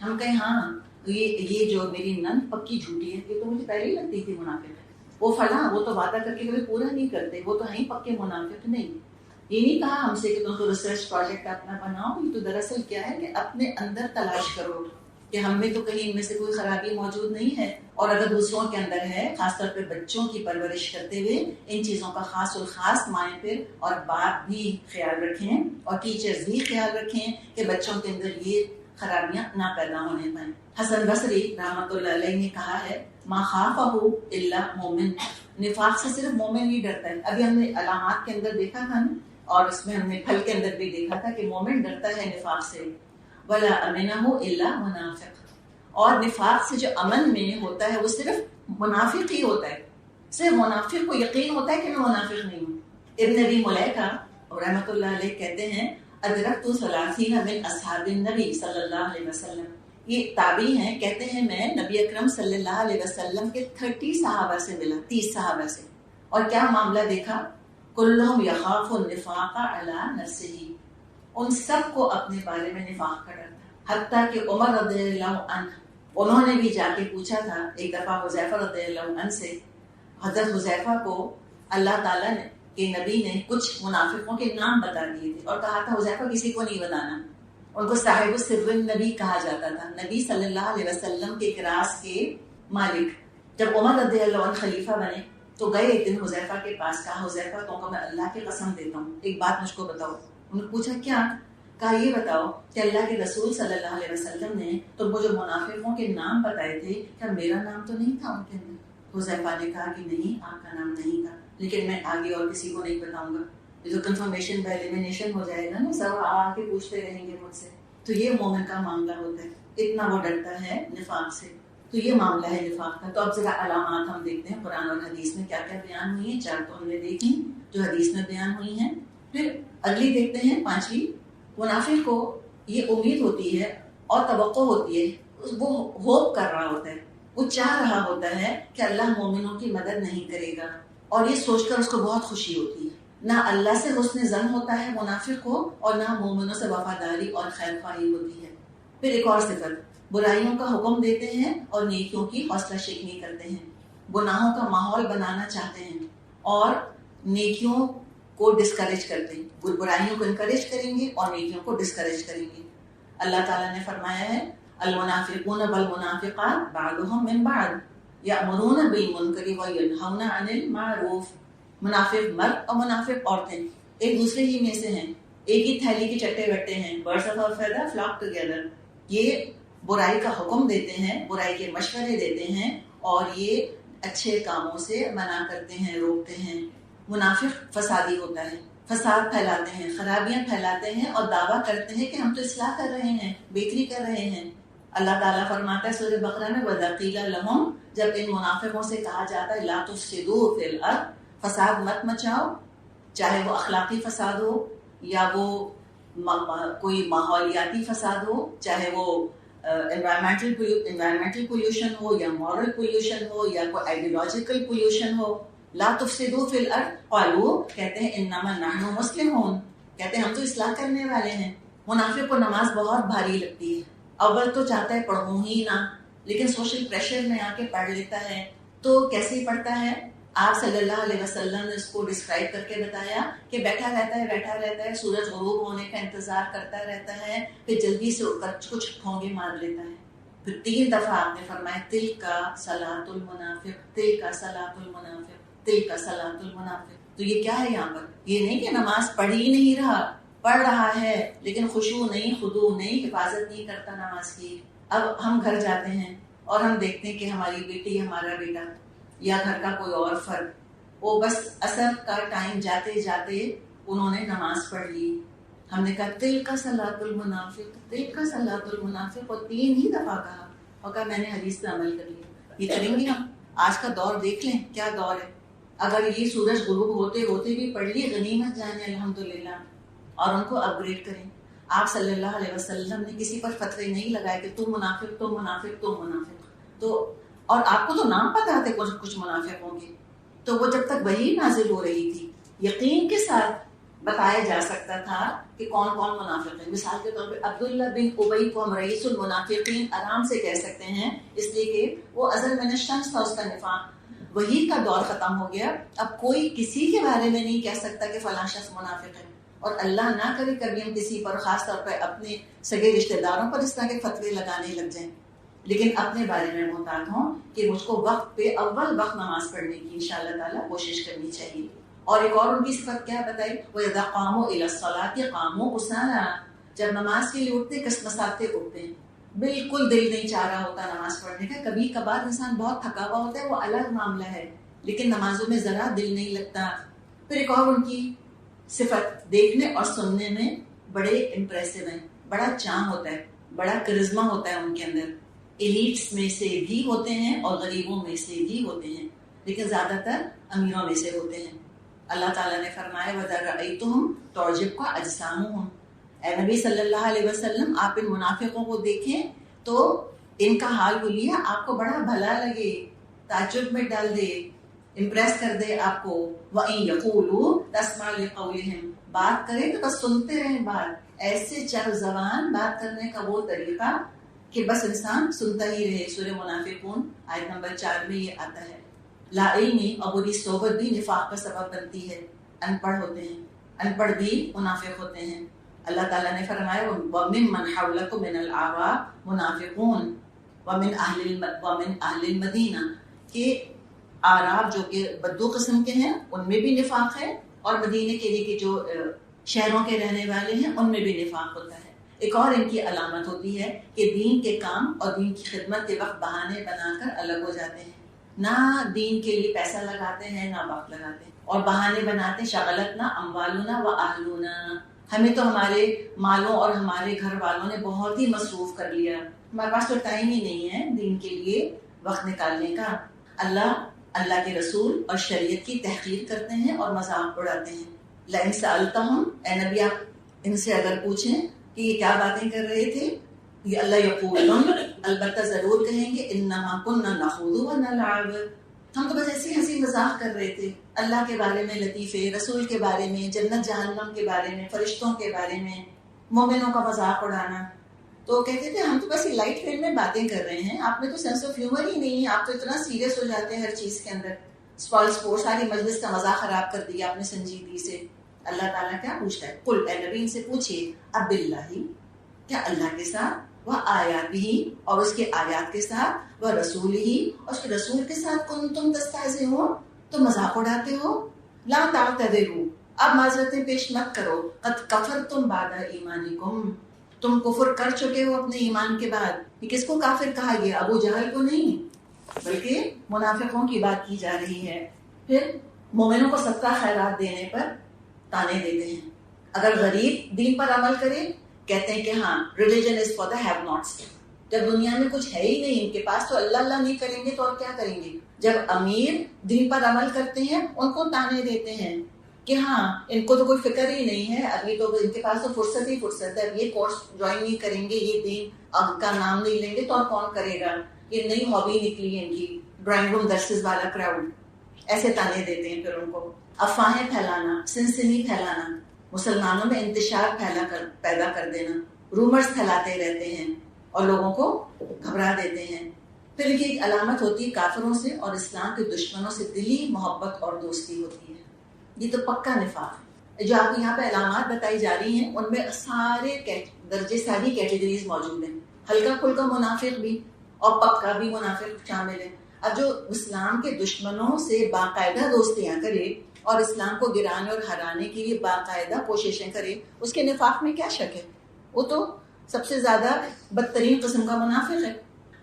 ہم کہیں ہاں یہ جو میری نن پکی جھوٹی ہے، یہ تو مجھے پہلے ہی لگتی تھی منافق ہے. وہ فلاں، وہ تو وعدہ کر کے کبھی پورا نہیں کرتے، وہ تو ہیں پکے منافق. نہیں، یہ نہیں کہا ہم سے کہ تم تو ریسرچ پروجیکٹ اپنا بناؤ. یہ تو دراصل کیا ہے کہ اپنے اندر تلاش کرو کہ ہم میں تو کہیں ان میں سے کوئی خرابی موجود نہیں ہے. اور اگر دوسروں کے اندر ہے، خاص طور پہ بچوں کی پرورش کرتے ہوئے ان چیزوں کا خاص الخاص مائیں پھر اور باپ بھی خیال رکھیں اور ٹیچرز بھی خیال رکھیں کہ بچوں کے اندر یہ خرابیاں نہ پیدا ہونے پائیں. حسن بصری رحمۃ اللہ علیہ نے کہا ہے ما خافہ الا مومن، نفاق سے صرف مومن ہی ڈرتا ہے. ابھی ہم نے علامات کے اندر دیکھا تھا نا، اور اس میں ہم نے پھل کے اندر بھی دیکھا تھا کہ مومن ڈرتا ہے نفاق سے. ولا امنہ الا منافق، اور نفاق سے جو امن میں ہوتا ہے وہ صرف منافق ہی ہوتا ہے. صرف منافق کو یقین ہوتا ہے کہ میں منافق نہیں ہوں. ابن ابی ملیکہ رحمۃ اللہ علیہ کہتے ہیں ادرکت 30 من اصحاب النبی صلی اللہ علیہ وسلم، یہ تابعی ہیں، کہتے ہیں میں نبی اکرم صلی اللہ علیہ وسلم کے 30 صحابہ سے ملا، 30 صحابہ سے. اور کیا معاملہ دیکھا؟ کلہم یخاف النفاق علی نفسہ، ان سب کو اپنے بارے میں نفاق کا ڈر تھا. حتیٰ کہ عمر رضی اللہ عنہ، انہوں نے بھی جا کے پوچھا تھا ایک دفعہ حذیفہ رضی اللہ عنہ سے. حضرت حذیفہ کو اللہ تعالیٰ نے کہ نبی نے کچھ منافقوں کے نام بتا دیے تھے اور کہا تھا حذیفہ کسی کو نہیں بتانا. ان کو صاحب السر النبی کہا جاتا تھا، نبی صلی اللہ علیہ وسلم کے راز کے مالک. جب عمر رضی اللہ عنہ خلیفہ بنے تو گئے ایک دن حذیفہ کے پاس، کہا حذیفہ تو میں اللہ کی قسم دیتا ہوں ایک بات مجھ کو بتاؤ. انہوں نے پوچھا کیا؟ کہا یہ بتاؤ کہ اللہ کے رسول صلی اللہ علیہ وسلم نے تم کو جو منافقوں کے نام بتائے تھے کیا میرا نام تو نہیں تھا ان کے اندر؟ حذیفہ نے کہا کہ نہیں، آپ کا نام نہیں تھا، لیکن میں آگے اور کسی کو نہیں بتاؤں گا. جو کنفرمیشن بائی ایلیمینیشن ہو جائے گا نا، سب آ کے پوچھتے رہیں گے مجھ سے. تو یہ مومن کا معاملہ ہوتا ہے، اتنا وہ ڈرتا ہے نفاق سے. تو یہ معاملہ ہے نفاق کا. تو اب ذرا علامات ہم دیکھتے ہیں قرآن اور حدیث میں کیا کیا بیان ہوئی ہیں. 4 تو ہم نے دیکھی جو حدیث میں بیان ہوئی ہیں. پھر اگلی دیکھتے ہیں 5ویں. منافق کو یہ امید ہوتی ہے اور توقع ہوتی ہے، وہ ہوپ کر رہا ہوتا ہے، وہ چاہ رہا ہوتا ہے کہ اللہ مومنوں کی مدد نہیں کرے گا، اور یہ سوچ کر اس کو بہت خوشی ہوتی ہے. نہ اللہ سے حسن ظن ہوتا ہے منافق کو، اور نہ مومنوں سے وفاداری اور خیر خواہی ہوتی ہے. پھر ایک اور صفت، برائیوں کا حکم دیتے ہیں اور نیکیوں کی حوصلہ شکنی کرتے ہیں. گناہوں کا ماحول بنانا چاہتے ہیں اور نیکیوں کو ڈسکریج کرتے ہیں. برائیوں کو انکریج کریں گے اور نیکیوں کو ڈسکریج کریں گے. اللہ تعالیٰ نے فرمایا ہے المنافقون والمنافقات بعضهم من بعض یأمرون بالمنکر وینہون عن المعروف. منافق مرد اور منافق عورتیں ایک دوسرے ہی میں سے ہیں، ایک ہی تھیلی کے چٹے بٹے ہیں. Birds of a feather flock together. یہ برائی کا حکم دیتے ہیں، برائی کے مشورے دیتے ہیں، اور یہ اچھے کاموں سے منع کرتے ہیں، روکتے ہیں. منافق فسادی ہوتا ہے، فساد پھیلاتے ہیں، خرابیاں پھیلاتے ہیں اور دعویٰ کرتے ہیں کہ ہم تو اصلاح کر رہے ہیں، بہتری کر رہے ہیں. اللہ تعالیٰ فرماتا ہے سورہ بقرہ میں وَإِذَا قِيلَ لَهُمْ، جب ان منافقوں سے کہا جاتا ہے لا تفسدوا فی الارض، فساد مت مچاؤ، چاہے وہ اخلاقی فساد ہو یا وہ کوئی ماحولیاتی فساد ہو، چاہے وہ انوائرمنٹل پولوشن ہو یا مورل پولوشن ہو یا کوئی آئیڈیولوجیکل پولوشن ہو. لا تفسدوا فی الارض قالوا، کہتے ہیں انما نحن مسلمون، کہتے ہیں ہم تو اصلاح کرنے والے ہیں. منافق کو نماز بہت بھاری لگتی ہے، اول تو چاہتا ہے پڑھوں ہی نہ، لیکن سوشل پریشر میں آ کے پڑھ لیتا ہے. تو کیسے ہی پڑھتا ہے؟ آپ صلی اللہ علیہ وسلم نے اس کو ڈسکرائب کر کے بتایا کہ بیٹھا رہتا ہے سورج غروب ہونے کا انتظار کرتا رہتا ہے، پھر جلدی سے اٹھ کر کچھ ٹھونگے مار لیتا ہے. پھر 3 دفعہ آپ نے فرمایا تل کا صلاۃ المنافق، تل کا صلاۃ المنافق، تل کا صلاۃ المنافق. تو یہ کیا ہے یہاں پر؟ یہ نہیں کہ نماز پڑھ ہی نہیں رہا، پڑھ رہا ہے لیکن خشوع نہیں، خضوع نہیں، حفاظت نہیں کرتا نماز کی. اب ہم گھر جاتے ہیں اور ہم دیکھتے ہیں کہ ہماری بیٹی، ہمارا بیٹا یا گھر کا کوئی اور فرد، وہ بس عصر کا ٹائم جاتے جاتے انہوں نے نماز پڑھ لی. ہم نے کہا تل کا صلاۃ المنافق، تل کا صلاۃ المنافق، اور 3 ہی دفعہ کہا اور کہا میں نے حدیث پہ عمل کر لیا. یہ کریں گے ہم؟ آج کا دور دیکھ لیں کیا دور ہے. اگر یہ سورج غروب ہوتے ہوتے بھی پڑھ لی غنیمت جانے الحمدللہ، اور ان کو اپ گریڈ کریں. آپ صلی اللہ علیہ وسلم نے کسی پر فتوے نہیں لگائے کہ تم منافق، تم منافق، تم منافق. تو اور آپ کو تو نام پتہ تھے کچھ منافق ہوں گے. تو وہ جب تک وحی نازل ہو رہی تھی یقین کے ساتھ بتایا جا سکتا تھا کہ کون کون منافق ہیں. مثال کے طور پہ عبداللہ بن ابی کو ہم رئیس المنافقین آرام سے کہہ سکتے ہیں، اس لیے کہ وہ ازل من الشمس تھا اس کا نفاق. وحی کا دور ختم ہو گیا، اب کوئی کسی کے بارے میں نہیں کہہ سکتا کہ فلاں شخص منافق ہے. اور اللہ نہ کرے کبھی ہم کسی پر، خاص طور پہ اپنے سگے رشتہ داروں پر اس طرح کے فتوے لگانے لگ جائیں، لیکن اپنے بارے میں محتاط ہوں کہ مجھ کو وقت پہ اول وقت نماز پڑھنے کی انشاءاللہ تعالیٰ کوشش کرنی چاہیے. اور ایک اور ان کی صفت کیا بتائی؟ وَإِذَا قَامُوا إِلَى الصَّلَاةِ قَامُوا كُسَالَىٰ، جب نماز کے لیے اٹھتے کسمساتے اٹھتے ہیں، بالکل دل نہیں چاہ رہا ہوتا نماز پڑھنے کا. کبھی کبھار انسان بہت تھکا ہوا ہوتا ہے، وہ الگ معاملہ ہے، لیکن نمازوں میں ذرا دل نہیں لگتا. پھر ایک اور ان کی صفت، دیکھنے اور سننے میں بڑے امپریسو ہیں، بڑا چاں ہوتا ہے، بڑا کرزمہ ہوتا ہے ان کے اندر. ایلیٹس میں سے بھی ہوتے ہیں اور غریبوں میں سے بھی ہوتے ہیں، لیکن زیادہ تر امیروں میں سے ہوتے ہیں. اللہ تعالیٰ نے فرمایا وَإِذَا رَأَيْتُهُمْ تُعْجِبْكَ أَجْسَامُهُمْ، اے نبی صلی اللہ علیہ وسلم آپ ان منافقوں کو دیکھیں تو ان کا حال بولیے آپ کو بڑا بھلا لگے، تعجب میں ڈال دے، امپریس کر دے آپ کو. وَإِن يَقُولُوا تَسْمَعْ لِقَوْلِهِمْ، بات کریں تو بس سنتے رہیں بات. ایسے چر زبان بات کرنے کا وہ طریقہ کہ بس انسان سنتا ہی رہے. سورہ منافقون آیت نمبر 4 میں یہ آتا ہے. لا علمی اور بری صحبت بھی نفاق کا سبب بنتی ہے. ان پڑھ ہوتے ہیں، ان پڑھ بھی منافق ہوتے ہیں. اللہ تعالیٰ نے فرمایا وَمِمَّنْ حَوْلَكُم مِّنَ الْأَعْرَابِ مُنَافِقُونَ وَمِنْ أَهْلِ الْمَدِينَةِ، کہ اعراب جو کہ بدو قسم کے ہیں ان میں بھی نفاق ہے، اور مدینے کے لیے کہ جو شہروں کے رہنے والے ہیں ان میں بھی نفاق ہوتا ہے. ایک اور ان کی علامت ہوتی ہے کہ دین کے کام اور دین کی خدمت کے وقت بہانے بنا کر الگ ہو جاتے ہیں. نہ دین کے لیے پیسہ لگاتے ہیں نہ وقت لگاتے ہیں، اور بہانے بناتے ہیں. شغلتنا اموالنا و اہلنا، ہمیں تو ہمارے مالوں اور ہمارے گھر والوں نے بہت ہی مصروف کر لیا، ہمارے پاس تو ٹائم ہی نہیں ہے دین کے لیے وقت نکالنے کا. اللہ کے رسول اور شریعت کی تحقیر کرتے ہیں اور مذاق اڑاتے ہیں. لئن سألتہم، اے نبی آپ ان سے اگر پوچھیں کہ یہ کیا باتیں کر رہے تھے، یہ اللہ یقولون، البتہ ضرور کہیں گے انما کننا نخوض ونلعب، ہم تو بس ایسے ہنسی مذاق کر رہے تھے اللہ کے بارے میں، لطیفے رسول کے بارے میں، جنت جہنم کے بارے میں، فرشتوں کے بارے میں، مومنوں کا مذاق اڑانا. تو کہتے تھے ہم تو بس یہ لائٹ فیل میں باتیں کر رہے ہیں، آپ میں تو سینس آف ہیومر ہی نہیں ہے، آپ تو اتنا سیریس ہو جاتے ہیں ہر چیز کے اندر. سپورٹ ساری مجلس کا مزاق خراب کر دیا آپ نے سنجیدگی سے. اللہ تعالیٰ کیا پوچھتا ہے؟ قل، اے نبی ان سے پوچھیے، اب باللہ، کیا اللہ کے ساتھ، وہ آیات ہی اور اس کے آیات کے ساتھ، وہ رسول ہی اور اس کے رسول کے ساتھ کنتم تستہزئون، تو مذاق اڑاتے ہو. لا تعتذروا، اب معذرتیں پیش مت کرو. قد کفرتم بعد ایمانکم، تم کفر کر چکے ہو اپنے ایمان کے بعد. یہ کس کو کافر کہا گیا؟ ابو جہل کو نہیں، بلکہ منافقوں کی بات کی جا رہی ہے. پھر مومنوں کو صدقہ خیرات دینے پر تانے دیتے ہیں. اگر غریب دین پر عمل کرے کہتے ہیں کہ ہاں religion is for the have nots. جب دنیا میں کچھ ہے ہی نہیں ان کے پاس تو اللہ اللہ نہیں کریں گے تو اور کیا کریں گے. جب امیر دین پر عمل کرتے ہیں ان کو تانے دیتے ہیں. کہ ہاں ان کو تو کوئی فکر ہی نہیں ہے، ابھی تو ان کے پاس تو فرصت ہی فرصت ہے، اب یہ کورس جوائن نہیں کریں گے، یہ دین کا نام نہیں لیں گے تو اور کون کرے گا، یہ نئی ہابی نکلی ہے ان کی، ڈرائنگ روم درسز والا کراؤڈ. ایسے تانے دیتے ہیں پھر ان کو. افواہیں پھیلانا، سنسنی پھیلانا، مسلمانوں میں انتشار پیدا کر دینا، رومرز پھیلاتے رہتے ہیں اور لوگوں کو گھبرا دیتے ہیں. پھر کی ایک علامت ہوتی ہے کافروں سے اور اسلام کے دشمنوں سے دلی محبت اور دوستی ہوتی ہے. یہ تو پکا نفاق ہے. جو آپ کو یہاں پہ علامات بتائی جا رہی ہیں ان میں سارے درجے ساری کیٹیگریز موجود ہیں. ہلکا پھلکا منافق بھی اور پکا بھی منافق شامل ہے. اب جو اسلام کے دشمنوں سے باقاعدہ دوستیاں کرے اور اسلام کو گرانے اور ہرانے کے لیے باقاعدہ کوششیں کرے، اس کے نفاق میں کیا شک ہے؟ وہ تو سب سے زیادہ بدترین قسم کا منافق ہے.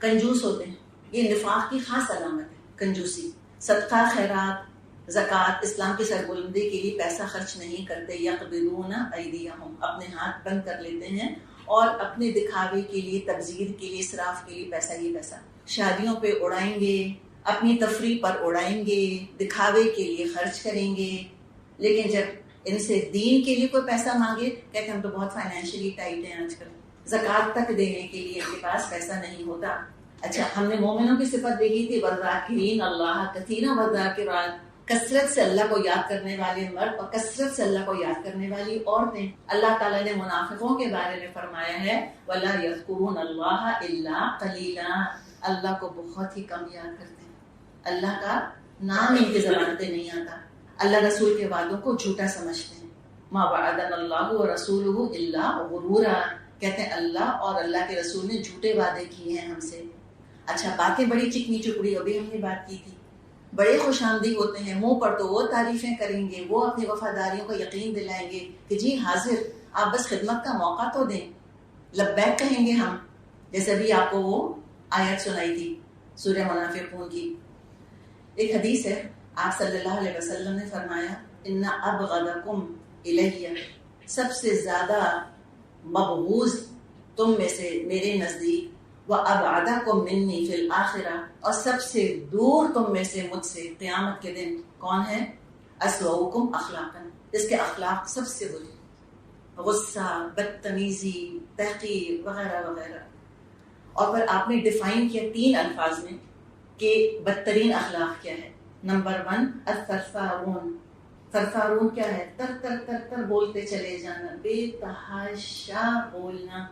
کنجوس ہوتے ہیں، یہ نفاق کی خاص علامت ہے، کنجوسی. صدقہ خیرات زکوٰۃ اسلام کی سربلندی کے لیے پیسہ خرچ نہیں کرتے. یقبضون ایدیہم، اپنے ہاتھ بند کر لیتے ہیں اور اپنے دکھاوے کے لیے، تبذیر کے لیے، اسراف کے لیے پیسہ ہی پیسہ شادیوں پہ اڑائیں گے، اپنی تفریح پر اڑائیں گے، دکھاوے کے لیے خرچ کریں گے. لیکن جب ان سے دین کے لیے کوئی پیسہ مانگے کہتے ہم تو بہت فائنینشلی ٹائٹ ہیں آج کل، زکوٰۃ تک دینے کے لیے ان کے پاس پیسہ نہیں ہوتا. اچھا، ہم نے مومنوں کی صفت دیکھی تھی، والذاکرین اللہ کثیرا والذاکرات، کثرت سے اللہ کو یاد کرنے والے مرد اور کثرت سے اللہ کو یاد کرنے والی عورتیں. اللہ تعالیٰ نے منافقوں کے بارے میں فرمایا ہے وَلَا يَذْكُرُونَ اللَّهَ إِلَّا قَلِيلًا، اللہ کو بہت ہی کم یاد کرتے ہیں، اللہ کا نام ان کی زبان پہ نہیں آتا. اللہ رسول کے وعدوں کو جھوٹا سمجھتے ہیں. مَا وَعَدَنَا اللَّهُ وَرَسُولُهُ إِلَّا غُرُورًا، کہتے ہیں اللہ اور اللہ کے رسول نے جھوٹے وعدے کیے ہیں ہم سے. اچھا، باتیں بڑی چکنی چپڑی، ابھی ہم نے بات کی تھی، بڑے خوش آمدید ہوتے ہیں، منہ پر تو وہ تعریفیں کریں گے، وہ اپنی وفاداریوں کو یقین دلائیں گے کہ جی حاضر، آپ بس خدمت کا موقع تو دیں، لبیک کہیں گے ہم. جیسے بھی آپ کو وہ آیت سنائی تھی سورہ منافقون کی. ایک حدیث ہے، آپ صلی اللہ علیہ وسلم نے فرمایا ان ابغضکم الیہ، سب سے زیادہ مبغوض تم میں سے میرے نزدیک، وَأَبْعَدَكُمْ مِنِّي فِي الْآخِرَةِ، اور سب سے دور تم میں سے مجھ سے قیامت کے دن کون ہے؟ أَسْوَأُكُمْ أَخْلَاقًا، اس کے اخلاق سب سے بری، غصہ، بدتمیزی، تحقیر وغیرہ وغیرہ. اور پھر آپ نے ڈیفائن کیا 3 الفاظ میں کہ بدترین اخلاق کیا ہے. نمبر 1 الثرثارون. ثرثارون کیا ہے؟ تر تر تر تر بولتے چلے جانا، بے تحاشا بولنا،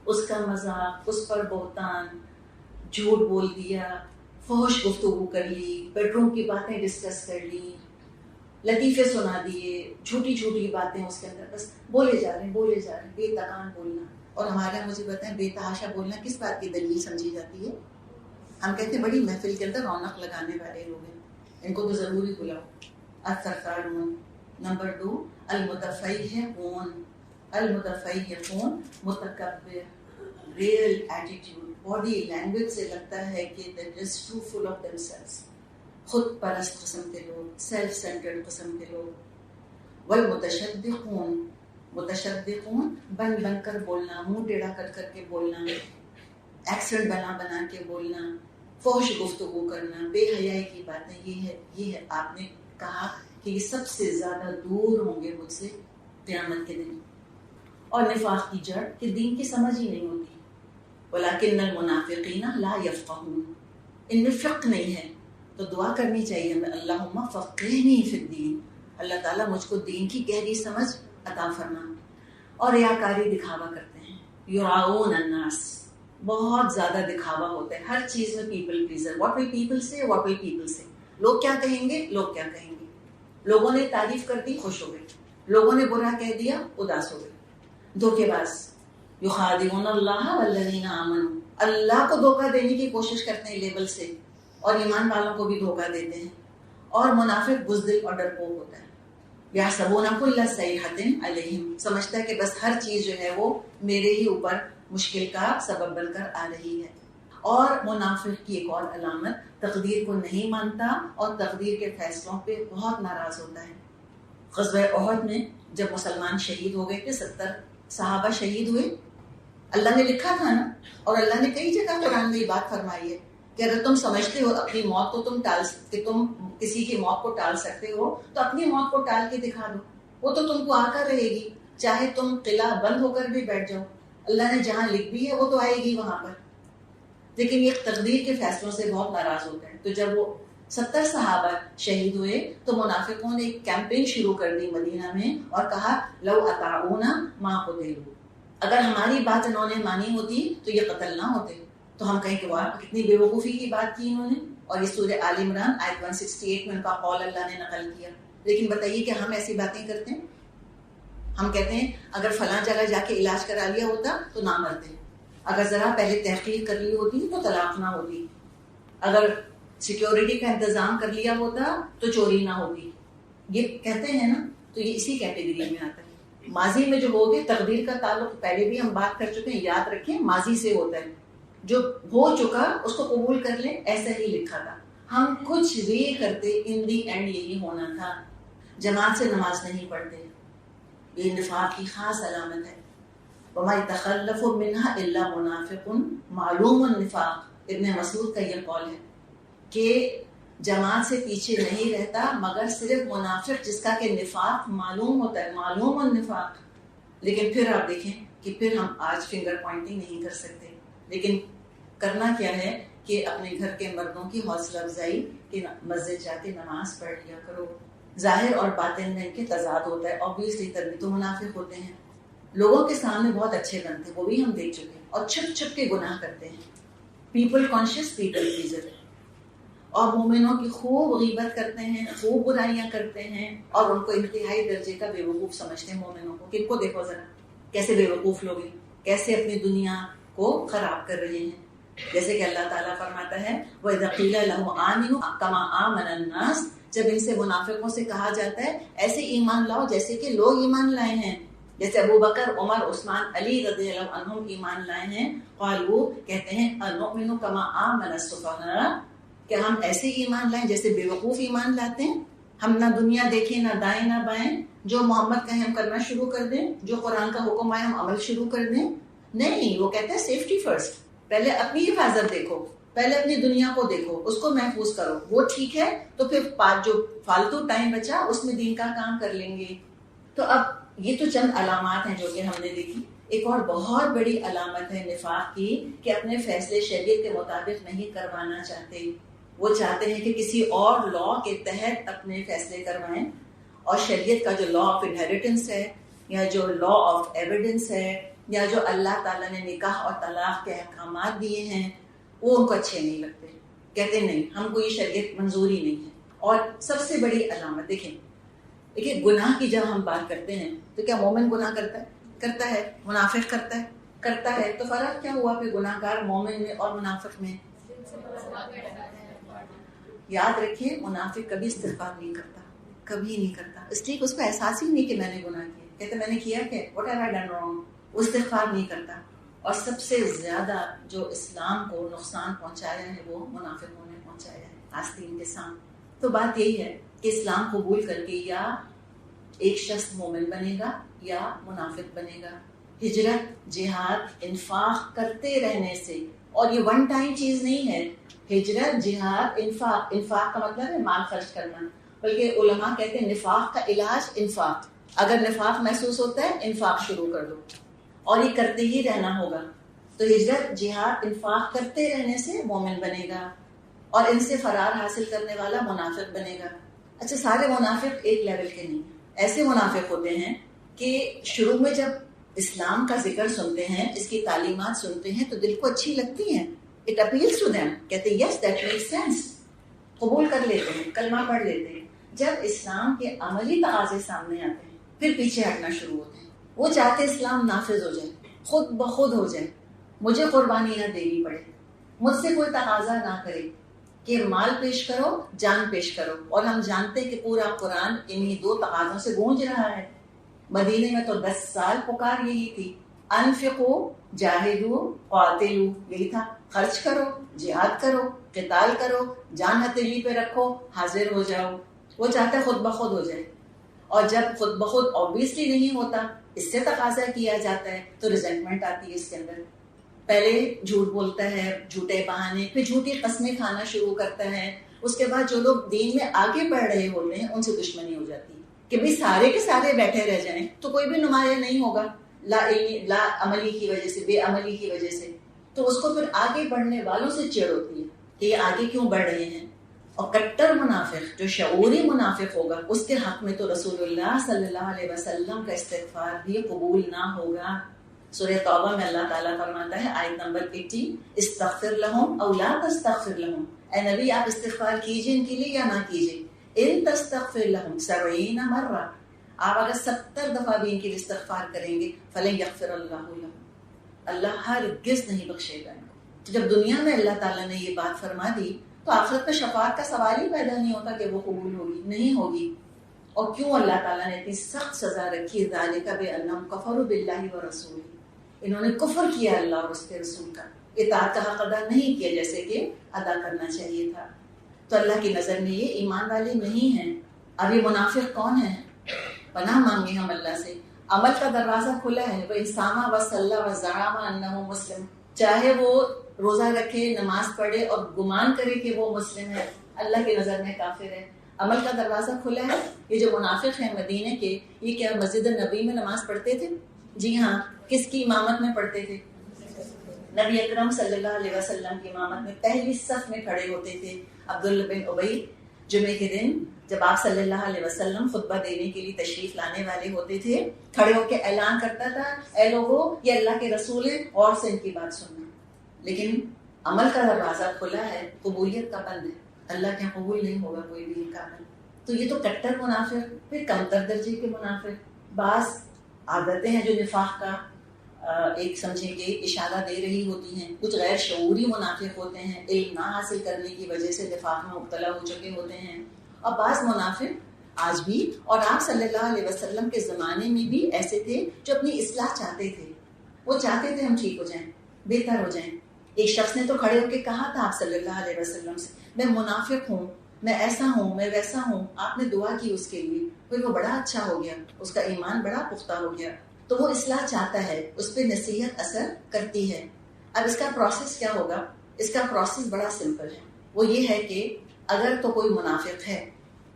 اس کا مذاق، اس پر بہتان، جھوٹ بول دیا، فحش گفتگو کر لی، بیڈ روم کی باتیں ڈسکس کر لی، لطیفے سنا دیے، جھوٹی جھوٹی باتیں اس کے اندر، بس بولے جا رہے ہیں، بے تکان بولنا. اور ہمارے مجھے بتائیں بے تحاشا بولنا کس بات کی دلیل سمجھی جاتی ہے؟ ہم کہتے ہیں بڑی محفل کے اندر رونق لگانے والے لوگ ہیں، ان کو تو ضروری بلاؤ. الثرثارون. نمبر 2 المتفیہقون. المتفیہقون متکبر، ریئل ایٹیٹیوڈ، باڈی لینگویج سے لگتا ہے کہ that is too full of themselves، خود پرست قسم کے لوگ، سیلف سینٹرڈ قسم کے لوگ. والمتشدقون. متشدقون بن بن کر بولنا، منہ ٹیڑھا کر کر کے بولنا، ایکسنٹ بنا بنا کے بولنا، فحش گفتگو کرنا، بے حیائی کی باتیں. یہ ہے آپ نے کہا کہ یہ سب سے زیادہ دور ہوں گے مجھ سے قیامت کے دن. اور نفاق کی جڑ کہ دین کی سمجھ ہی نہیں ہوتی. وَلَكِنَّ الْمُنَافِقِينَ لَا يَفْقَهُونَ، ان میں فقہ نہیں ہے. تو دعا کرنی چاہیے ہمیں، اللہم فقہنی فی الدین، اللہ تعالیٰ مجھ کو دین کی گہری سمجھ عطا فرما. اور ریاکاری دکھاوا کرتے ہیں، یراؤون الناس، بہت زیادہ دکھاوا ہوتا ہے ہر چیز میں. People pleasure, what will people سے، واٹ ول پیپل سے، لوگ کیا کہیں گے، لوگ کیا کہیں گے. لوگوں نے تعریف کر دی، خوش ہو گئے، لوگوں نے برا کہہ دیا، اداس ہو گئے. دھوکے باز، یخادعون اللہ والذین آمنوا، اللہ کو دھوکہ دینے کی کوشش کرتے ہیں لیبل سے، اور ایمان والوں کو بھی دھوکہ دیتے ہیں. اور منافق بزدل اور ڈرپوک ہوتا ہے. یحسبون کل صیحۃ علیہم، سمجھتا ہے کہ بس ہر چیز جو ہے وہ میرے ہی اوپر مشکل کا سبب بن کر آ رہی ہے. اور منافق کی ایک اور علامت، تقدیر کو نہیں مانتا اور تقدیر کے فیصلوں پہ بہت ناراض ہوتا ہے. غزوہ احد میں جب مسلمان شہید ہو گئے تھے، 70 صحابہ شہید ہوئے، اللہ نے لکھا تھا نا، اور اللہ نے کئی جگہ قرآن میں یہ بات فرمائی ہے کہ اگر تم سمجھتے ہو اپنی موت کو تم کسی کی موت کو ٹال سکتے ہو تو اپنی موت کو ٹال کے دکھا دو، وہ تو تم کو آ کر رہے گی، چاہے تم قلعہ بند ہو کر بھی بیٹھ جاؤ، اللہ نے جہاں لکھ دی ہے وہ تو آئے گی وہاں پر۔ لیکن یہ تقدیر کے فیصلوں سے بہت ناراض ہوتے ہیں۔ تو جب وہ 70 صحابہ شہید ہوئے تو منافقوں نے ایک کیمپین شروع کر دی مدینہ میں اور کہا لو اطاعونا ما قتلوا، اگر ہماری بات انہوں نے مانی ہوتی تو یہ قتل نہ ہوتے۔ تو ہم کہیں کہ واہ کتنی بے وقوفی کی بات کی انہوں نے، اور یہ سورہ آل عمران آیت 168 میں ان کا قول اللہ نے نقل کیا۔ لیکن بتائیے کہ ہم ایسی باتیں کرتے ہیں؟ ہم کہتے ہیں اگر فلاں جگہ جا کے علاج کرا لیا ہوتا تو نہ مرتے، اگر ذرا پہلے تحقیق کر لی ہوتی تو طلاق نہ ہوتی، اگر سیکیورٹی کا انتظام کر لیا ہوتا تو چوری نہ ہوتی، یہ کہتے ہیں نا۔ تو یہ اسی کیٹیگری میں آتا ہے۔ ماضی میں جو ہو گئے، تقدیر کا تعلق پہلے بھی ہم بات کر چکے ہیں، یاد رکھیں ماضی سے ہوتا ہے، جو ہو چکا اس کو قبول کر لیں، ایسا ہی لکھا تھا، ہم کچھ بھی کرتے ان دی اینڈ یہی ہونا تھا۔ جماعت سے نماز نہیں پڑھتے، یہ نفاق کی خاص علامت ہے۔ وَمَا يَتَخَلَّفُ مِنْهَا إِلَّا مُنَافِقٌ معلوم النفاق، ابن مسعود کا یہ قول ہے کہ جماعت سے پیچھے نہیں رہتا مگر صرف منافق جس کا کہ نفاق معلوم ہوتا ہے، معلوم النفاق۔ لیکن پھر آپ دیکھیں کہ پھر ہم آج فنگر پوائنٹنگ نہیں کر سکتے، لیکن کرنا کیا ہے کہ اپنے گھر کے مردوں کی حوصلہ افزائی کہ مسجد جا کے نماز پڑھ لیا کرو۔ ظاہر اور باطن میں ان کے تضاد ہوتا ہے، obviously تبھی تو منافق ہوتے ہیں۔ لوگوں کے سامنے بہت اچھے بنتے ہیں، وہ بھی ہم دیکھ چکے ہیں، اور چھپ چھپ کے گناہ کرتے ہیں، پیپل کانشیس، پیپل پلیزر، اور مومنوں کی خوب غیبت کرتے ہیں، خوب برائیاں کرتے ہیں، اور ان کو انتہائی درجے کا بے وقوف سمجھتے ہیں مومنوں کو۔ کہ ان کو دیکھو ذرا کیسے بے وقوف لوگ ہیں، کیسے اپنی دنیا کو خراب کر رہے ہیں۔ جیسے کہ اللہ تعالیٰ فرماتا ہے وَإِذَا قِيلَ لَهُمْ آمِنُوا كَمَا آمَنَ النَّاسُ، جب ان سے منافقوں سے کہا جاتا ہے ایسے ایمان لاؤ جیسے کہ لوگ ایمان لائے ہیں، جیسے ابو بکر، عمر، عثمان، علی رضی اللہ عنہم ایمان لائے ہیں، قالوا کہتے ہیں أَنُؤْمِنُ كَمَا آمَنَ السُّفَهَاءُ، کہ ہم ایسے ایمان لائیں جیسے بے وقوف ایمان لاتے ہیں، ہم نہ دنیا دیکھیں نہ دائیں نہ بائیں، جو محمد کہیں ہم کرنا شروع کر دیں، جو قرآن کا حکم آئے ہم عمل شروع کر دیں۔ نہیں، وہ کہتے ہیں سیفٹی فرسٹ، پہلے اپنی حفاظت دیکھو، پہلے اپنی دنیا کو دیکھو، اس کو محفوظ کرو، وہ ٹھیک ہے تو پھر جو فالتو ٹائم بچا اس میں دین کا کام کر لیں گے۔ تو اب یہ تو چند علامات ہیں جو کہ ہم نے دیکھی۔ ایک اور بہت بڑی علامت ہے نفاق کی کہ اپنے فیصلے شریعت کے مطابق نہیں کروانا چاہتے، وہ چاہتے ہیں کہ کسی اور لا کے تحت اپنے فیصلے کروائیں، اور شریعت کا جو لا آف انہیریٹنس ہے یا جو لا آف ایویڈنس ہے یا جو اللہ تعالیٰ نے نکاح اور طلاق کے احکامات دیے ہیں وہ ان کو اچھے نہیں لگتے، کہتے نہیں ہم کو یہ شریعت منظوری نہیں ہے۔ اور سب سے بڑی علامت دیکھیں گناہ کی جب ہم بات کرتے ہیں تو کیا مومن گناہ کرتا ہے منافق کرتا ہے تو فرق کیا ہوا پھر گناہ گار مومن میں اور منافق میں؟ یاد رکھیے منافق کبھی استغفار نہیں کرتا، کبھی نہیں کرتا، اس لیے اس کو احساس ہی نہیں کہ میں نے گناہ کیا، کہتے میں نے کیا کہ what have I done wrong، وہ استغفار نہیں کرتا۔ اور سب سے زیادہ جو اسلام کو نقصان پہنچایا ہے وہ منافقوں نے پہنچایا ہے آستین کے ساتھ۔ تو بات یہی ہے کہ اسلام قبول کر کے یا ایک شخص مومن بنے گا یا منافق بنے گا۔ ہجرت، جہاد، انفاق کرتے رہنے سے، اور یہ ون ٹائم چیز نہیں ہے، ہجرت، جہاد، انفاق کا مطلب ہے مال خرچ کرنا، بلکہ علماء کہتے ہیں نفاق کا علاج انفاق۔ اگر نفاق محسوس ہوتا ہے انفاق شروع کر دو، اور یہ کرتے ہی رہنا ہوگا۔ تو ہجرت، جہاد، انفاق کرتے رہنے سے مومن بنے گا، اور ان سے فرار حاصل کرنے والا منافق بنے گا۔ اچھا، سارے منافق ایک لیول کے نہیں، ایسے منافق ہوتے ہیں کہ شروع میں جب اسلام کا ذکر سنتے ہیں، اس کی تعلیمات سنتے ہیں تو دل کو اچھی لگتی ہیں، اٹ اپیلز ٹو دیم، کہتے ہیں یس دیٹ میکس سینس، قبول کر لیتے ہیں، کلمہ پڑھ لیتے ہیں۔ جب اسلام کے عملی تقاضے سامنے آتے ہیں پھر پیچھے ہٹنا شروع ہوتے ہیں۔ وہ چاہتے اسلام نافذ ہو جائے، خود بخود ہو جائے، مجھے قربانی نہ دینی پڑے، مجھ سے کوئی تقاضا نہ کرے کہ مال پیش کرو، جان پیش کرو۔ اور ہم جانتے کہ پورا قرآن انہی دو تقاضوں سے گونج رہا ہے۔ مدینے میں تو 10 سال پکار یہی تھی، انفقو، جاہدو، قاتلو، یہی تھا، خرچ کرو، جہاد کرو، قتال کرو، جان ہتھیلی پہ رکھو، حاضر ہو جاؤ۔ وہ چاہتا ہے خود بخود ہو جائے، اور جب خود بخود obviously نہیں ہوتا، اس سے تقاضا کیا جاتا ہے تو ریزنٹمنٹ آتی ہے اس کے اندر۔ پہلے جھوٹ بولتا ہے، جھوٹے بہانے، پھر جھوٹی قسمیں کھانا شروع کرتا ہے. اس کے بعد جو لوگ دین میں آگے بڑھ رہے ہوتے ہیں ان سے دشمنی ہو جاتی ہے کہ بھئی سارے کے سارے بیٹھے رہ جائیں تو کوئی بھی نمایاں نہیں ہوگا، لا عملی کی وجہ سے، بے عملی کی وجہ سے. تو اس کو پھر آگے بڑھنے والوں سے چڑ ہوتی ہے کہ یہ آگے کیوں بڑھ رہے ہیں. اور کٹر منافق جو شعوری منافق ہوگا اس کے حق میں تو رسول اللہ صلی اللہ علیہ وسلم کا استغفار بھی قبول نہ ہوگا. سورہ توبہ میں اللہ تعالیٰ فرماتا ہے آیت نمبر 80 استغفر لہم او لا تستغفر لہم، اے نبی آپ استغفار کیجئے ان کے لیے یا نہ کیجئے. ان تستغفر لہم 70 مرہ، آپ اگر 70 دفعہ بھی ان کے لیے استغفار کریں گے فلن یغفر اللہ لہم، اللہ ہرگز نہیں بخشے گا ان کو. جب دنیا میں اللہ تعالیٰ نے یہ بات فرما دی تو آخرت میں شفاعت کا سوال ہی پیدا نہیں ہوتا کہ وہ قبول ہوگی، نہیں ہوگی. اور کیوں اللہ تعالیٰ نے اتنی سخت سزا رکھی ہے؟ ذالک بأنہم کفروا باللہ ورسولہ، انہوں نے کفر کیا اللہ اور اس کے رسول کا، اطاعت کا حق ادا نہیں کیا جیسے کہ ادا کرنا چاہیے تھا. تو اللہ کی نظر میں یہ ایمان والے نہیں ہیں. اب یہ منافق کون ہیں؟ پناہ مانگے ہم اللہ سے. عمل کا دروازہ کھلا ہے. وہ انسامہ وصلی وزعم انہ مسلم، چاہے وہ روزہ رکھے، نماز پڑھے اور گمان کرے کہ وہ مسلم ہے، اللہ کی نظر میں کافر ہے. عمل کا دروازہ کھلا ہے. یہ جو منافق ہیں مدینے کے، یہ کیا مسجد نبی میں نماز پڑھتے تھے؟ جی ہاں. کس کی امامت میں پڑھتے تھے؟ نبی اکرم صلی اللہ علیہ وسلم کی امامت میں پہلی صف میں کھڑے ہوتے تھے. عبداللہ بن ابی جمعے کے دن جب آپ صلی اللہ علیہ وسلم خطبہ دینے کے لیے تشریف لانے والے ہوتے تھے، کھڑے ہو کے اعلان کرتا تھا اے لوگو یہ اللہ کے رسول ہیں اور سے ان کی بات سننا. لیکن عمل کا دروازہ کھلا ہے، قبولیت کا بند ہے. اللہ کے قبول نہیں ہوگا کوئی بھی ان کا عمل. تو یہ تو کٹر منافق. پھر کمتر درجے کے منافق، بعض عادتیں ہیں جو نفاق کا ایک سمجھیں کہ اشارہ دے رہی ہوتی ہیں. کچھ غیر شعوری منافق ہوتے ہیں، علم نہ حاصل کرنے کی وجہ سے نفاق میں مبتلا ہو چکے ہوتے ہیں. اور بعض منافق آج بھی اور آپ صلی اللہ علیہ وسلم کے زمانے میں بھی ایسے تھے جو اپنی اصلاح چاہتے تھے. وہ چاہتے تھے ہم ٹھیک ہو جائیں، بہتر ہو جائیں. ایک شخص نے تو کھڑے ہو کے کہا تھا آپ صلی اللہ علیہ وسلم سے میں منافق ہوں، میں ایسا ہوں، میں ویسا ہوں. آپ نے دعا کی اس کے لیے، پھر وہ بڑا اچھا ہو گیا، اس کا ایمان بڑا پختہ ہو گیا. تو وہ اصلاح چاہتا ہے، اس پہ نصیحت اثر کرتی ہے. اب اس کا پروسیس کیا ہوگا؟ اس کا پروسیس بڑا سمپل ہے. وہ یہ ہے کہ اگر تو کوئی منافق ہے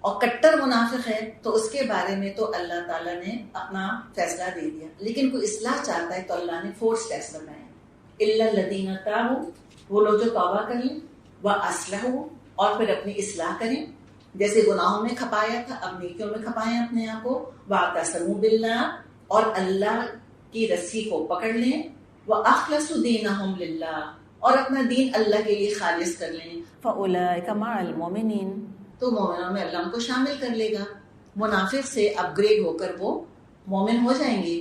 اور کٹر منافق ہے تو اس کے بارے میں تو اللہ تعالیٰ نے اپنا فیصلہ دے دیا. لیکن کوئی اصلاح چاہتا ہے تو اللہ نے 4 اسٹیپس بتائے. الا الذین تابوا، وہ لوگ جو توبہ کریں، واصلحوا، اور پھر اپنی اصلاح کریں. جیسے گناہوں میں کھپایا تھا اب نیکیوں میں کھپائیں اپنے آپ کو. واعتصموا باللہ، اور اللہ کی رسی کو پکڑ لیں. وَأَخْلَصُوا دِينَهُمْ لِلَّهِ، اور اپنا دین اللہ کے لیے خالص کر لیں. فَأُولَئِكَ مَعَ الْمُؤْمِنِينَ، تو مومنوں میں اللہ ان کو شامل کر لے گا. منافق سے اپ گریڈ ہو کر وہ مومن ہو جائیں گے.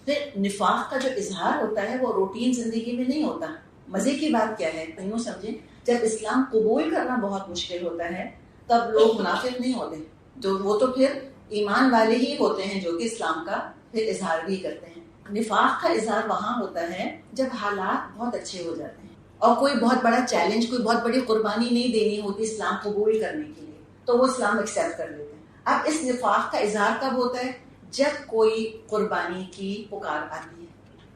پھر نفاق کا جو اظہار ہوتا ہے وہ روٹین زندگی میں نہیں ہوتا. مزے کی بات کیا ہے، یوں سمجھیں جب اسلام قبول کرنا بہت مشکل ہوتا ہے تب لوگ منافق نہیں ہوتے. جو وہ تو پھر ایمان والے ہی ہوتے ہیں جو کہ اسلام کا پھر اظہار بھی کرتے ہیں. نفاق کا اظہار وہاں ہوتا ہے جب حالات بہت اچھے ہو جاتے ہیں اور کوئی بہت بڑا چیلنج، کوئی بہت بڑی قربانی نہیں دینی ہوتی اسلام قبول کرنے کے لیے، تو وہ اسلام ایکسیپٹ کر لیتے ہیں. اب اس نفاق کا اظہار کب ہوتا ہے؟ جب کوئی قربانی کی پکار آتی ہے،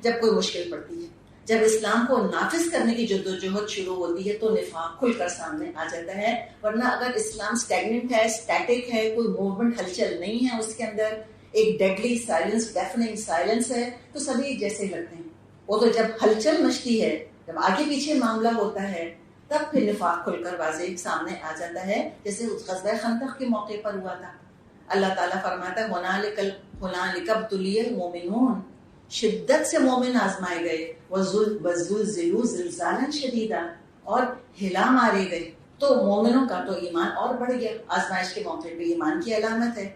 جب کوئی مشکل پڑتی ہے، جب اسلام کو نافذ کرنے کی جدوجہد شروع ہوتی ہے تو نفاق کھل کر سامنے آ جاتا ہے. ورنہ اگر اسلام اسٹیگننٹ ہے، اسٹیٹک ہے، کوئی موومنٹ ہلچل نہیں ہے اس کے اندر، ایک ڈیڈلی سائلنس، ڈیفننگ سائلنس ہے، تو سبھی جیسے لگتے ہیں. وہ تو جب ہلچل مچتی ہے، جب آگے پیچھے معاملہ ہوتا ہے، تب پھر نفاق کھل کر واضح سامنے آ جاتا ہے. جیسے غزوہ خندق کے موقع پر ہوا تھا. اللہ تعالیٰ فرماتا ہے ہنالک ابتلی المؤمنون، شدت سے مومن آزمائے گئے، وزلزلوا زلزالا شدیدا، اور ہلا مارے گئے. تو مومنوں کا تو ایمان اور بڑھ گیا. آزمائش کے موقع پہ ایمان کی علامت ہے.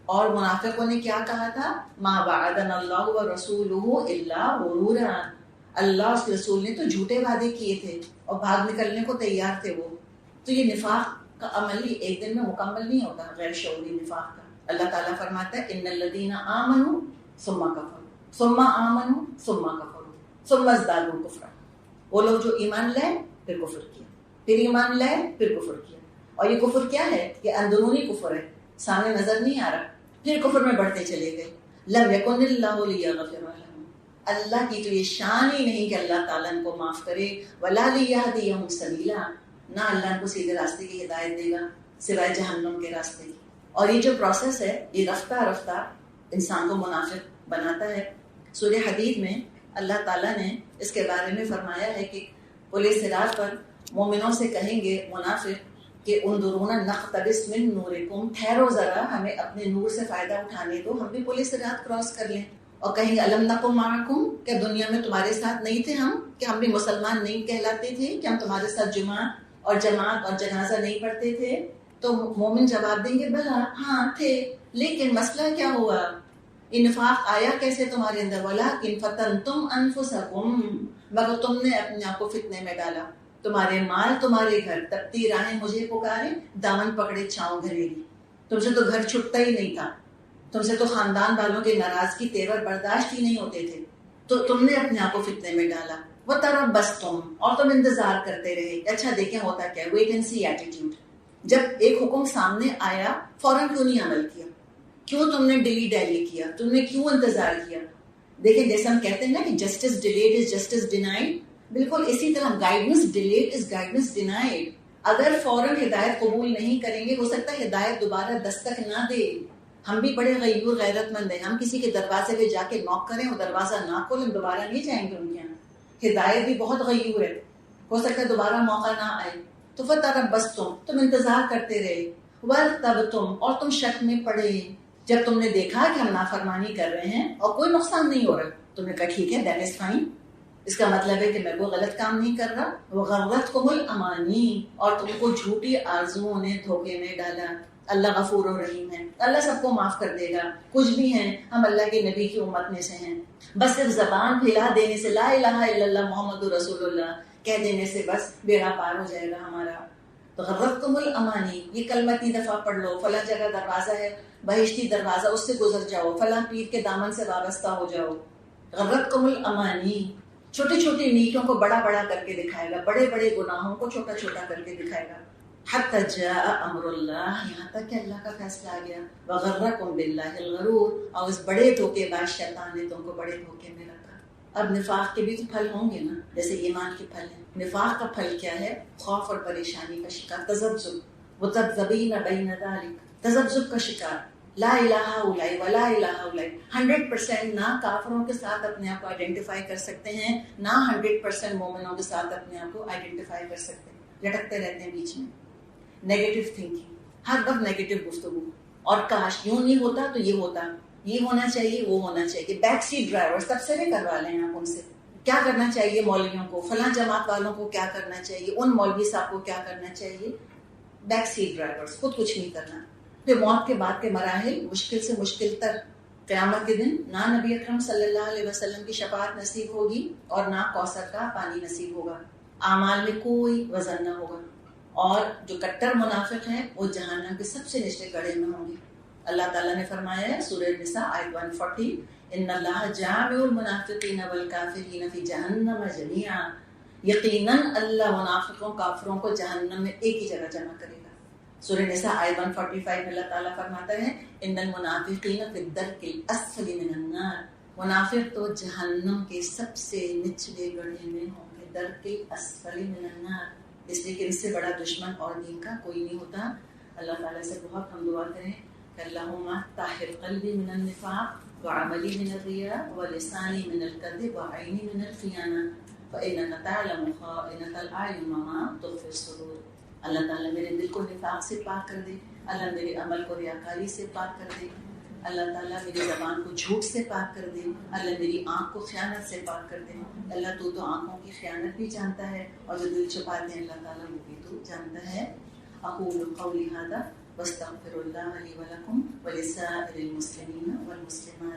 اور منافقوں نے کیا کہا تھا؟ ما وعدنا اللہ ورسولہ الا غرورا، اللہ اس رسول نے تو جھوٹے وعدے کیے تھے اور بھاگ نکلنے کو تیار تھے وہ. تو یہ نفاق کا عمل ہی ایک دن میں مکمل نہیں ہوتا، غیر شعوری نفاق کا. اللہ تعالیٰ فرماتا ہے ان الذین آمنوا ثم کفروا ثم آمنوا ثم کفروا ثم ازدادوا کفرا. وہ لوگ جو ایمان لائے پھر کفر کیا، پھر ایمان لائے پھر کفر کیا. اور یہ کفر کیا ہے؟ یہ اندرونی کفر ہے، سامنے نظر نہیں آ رہا. پھر کفر میں بڑھتے چلے گئے. لم یکن اللہ لیغفر لهم، اللہ کی تو یہ شان ہی نہیں کہ اللہ تعالیٰ ان کو معاف کرے. وَلَا لِيَهْدِيَهُمْ سَبِيلًا، نہ اللہ ان کو سیدھے راستے کی ہدایت دے گا سوائے جہنم کے راستے کی. اور یہ جو پروسیس ہے یہ رفتہ رفتہ انسان کو منافق بناتا ہے. سورہ حدید میں اللہ تعالیٰ نے اس کے بارے میں فرمایا ہے کہ پل صراط پر مومنوں سے کہیں گے منافق کہ انظرونا نقتبس من نورکم، ٹھہرو ذرا، ہمیں اپنے نور سے فائدہ اٹھانے دو، ہم بھی پل صراط کراس کر لیں. اور کہیں گے الم نکن معکم، کہ دنیا میں تمہارے ساتھ نہیں تھے ہم، کہ ہم بھی مسلمان نہیں کہلاتے تھے، کہ ہم تمہارے ساتھ جمعہ اور جماعت اور جنازہ نہیں پڑھتے تھے. تو مومن جواب دیں گے بھلا ہاں تھے، لیکن مسئلہ کیا ہوا، انفاق آیا کیسے تمہارے اندر، وَلَٰكِن فَتَنْتُمْ أَنفُسَكُمْ، مگر تم نے اپنے آپ کو فتنے میں ڈالا. تمہارے مال تمہارے گھر، تپتی راہیں مجھے پکارے، دامن پکڑے چھاؤں گھیرے گی. تم سے تو گھر چھٹتا ہی نہیں تھا، تم سے تو خاندان والوں کے ناراضگی تیور برداشت ہی نہیں ہوتے تھے، تو تم نے اپنے آپ کو فتنے میں ڈالا. وَتَرَبَّصْتُمْ، اور تم انتظار کرتے رہے. اچھا دیکھیں ہوتا کیا، ویٹ اینڈ سی ایٹیٹیوڈ. جب ایک حکم سامنے آیا فوراً کیوں نہیں عمل کیا، کیوں تم نے ڈیلی ڈیلی کیا، تم نے کیوں انتظار کیا. دیکھیں جیسے ہم کہتے ہیں نا کہ justice delayed is justice denied, بالکل اسی طرح گائیڈنس ڈیلیڈ از گائیڈنس ڈینائڈ. اگر فوراً ہدایت قبول نہیں کریں گے، ہو سکتا ہے ہدایت دوبارہ دستک نہ دے. ہم بھی بڑے غیور غیرت مند ہیں، ہم کسی کے دروازے پہ جا کے نوک کریں، وہ دروازہ نہ کھولیں، ہم دوبارہ نہیں جائیں گے ان کے یہاں. ہدایت بھی بہت غیور ہے، ہو سکتا ہے دوبارہ موقع نہ آئے. تو فتربصتم، تم انتظار کرتے رہے. وارتبتم، اور تم شک میں پڑے. جب تم نے دیکھا کہ ہم نافرمانی کر رہے ہیں اور کوئی نقصان نہیں ہو رہا، تم نے کہا ٹھیک ہے دیٹ از فائن، اس کا مطلب ہے کہ میں کوئی غلط کام نہیں کر رہا. وغرتکم الامانی، اور تم کو جھوٹی آرزوؤں نے دھوکے میں ڈالا. اللہ غفور و رحیم ہے، اللہ سب کو معاف کر دے گا. کچھ بھی ہیں ہم اللہ کے نبی کی امت میں سے ہیں، بس صرف زبان پھیلا دینے سے لا الہ الا اللہ محمد رسول اللہ کہہ دینے سے بس بیڑا پار ہو جائے گا ہمارا. تو غرتکم الامانی، یہ کلمہ 3 دفعہ پڑھ لو. فلاں جگہ دروازہ ہے بہشتی دروازہ، اس سے گزر جاؤ، فلاں پیر کے دامن سے وابستہ ہو جاؤ. غرتکم الامانی، چھوٹی چھوٹی نیکیوں کو بڑا بڑا کر کے دکھائے گا، بڑے بڑے گناہوں کو چھوٹا چھوٹا کر کے دکھائے گا. حتی جاء امر اللہ، یہاں تک کہ اللہ کا فیصلہ آ گیا. وغرکم باللہ الغرور، اور اس بڑے دھوکے باز شیطان نے تم کو بڑے دھوکے میں رکھا. اب نفاق کے بھی تو پھل ہوں گے نا، جیسے ایمان کے پھل ہیں. نفاق کا پھل کیا ہے؟ خوف اور پریشانی کا شکار، تذبذب، متذبذبین بین ذلک، تذبذب کا شکار. لا الہ الا ولا الہ الا، 100% نہ کافروں کے ساتھ اپنے آپ کو آئیڈینٹیفائی کر سکتے ہیں، نہ 100% مومنوں کے ساتھ اپنے آپ کو آئیڈینٹیفائی کر سکتے ہیں. لٹکتے رہتے ہیں بیچ میں. نیگیٹو تھنکنگ، ہر وقت نیگیٹو گفتگو، اور کاش یوں نہیں ہوتا تو یہ ہوتا، یہ ہونا چاہیے وہ ہونا چاہیے. بیک سیٹ ڈرائیور تبصرے کروا لیں آپ ان سے، کیا کرنا چاہیے مولویوں کو، فلاں جماعت والوں کو کیا کرنا چاہیے، ان مولوی صاحب کو کیا کرنا چاہیے. بیک سیٹ ڈرائیورز، خود کچھ نہیں کرنا. پھر موت کے بعد کے مراحل مشکل سے مشکل تر. قیامت کے دن نہ نبی اکرم صلی اللہ علیہ وسلم کی شفاعت نصیب ہوگی اور نہ کوثر کا پانی نصیب ہوگا. اعمال میں کوئی وزن نہ ہوگا. اور جو کٹر منافق ہیں وہ جہنم کے سب سے نچلے گڑھے میں ہوں گے. اللہ تعالیٰ نے فرمایا ہے سورہ نساء آیت 140، ان اللہ جامع المنافقین والکافرین فی جہنم جمیعا، یقیناً اللہ منافقوں کافروں کو جہنم میں ایک ہی جگہ جمع کرے گا. سورہ نساء آیت 145 میں اللہ تعالیٰ فرماتا ہے ان المنافقین فی الدرک الاسفل من النار، منافق تو جہنم کے سب سے نچلے گڑھے میں ہوں گے. درک الاسفل من النار، اس لیے کہ اس سے بڑا دشمن اور دین کا کوئی نہیں ہوتا. اللہ تعالیٰ سے بہت ہم دعا کریں کہ اللہم طاہر قلبی من النفاق وعملی من الریا ولسانی من الکذب وعینی من الخیانہ فإنک تعلم خائنۃ الأعین وما تخفی الصدور. اللہ تعالیٰ میرے دل کو نفاق سے پاک کر دے، اللہ میرے عمل کو ریاکاری سے پاک کر دے، اللہ تعالیٰ میری زبان کو جھوٹ سے پاک کر دے، اللہ میری آنکھ کو خیانت سے پاک کر دے. اللہ تو آنکھوں کی خیانت بھی جانتا ہے اور جو دل چھپاتے ہیں اللہ تعالیٰ وہ بھی تو جانتا ہے. اقول قولی ھذا واستغفر اللہ لی ولکم ولسائر المسلمین والمسلمات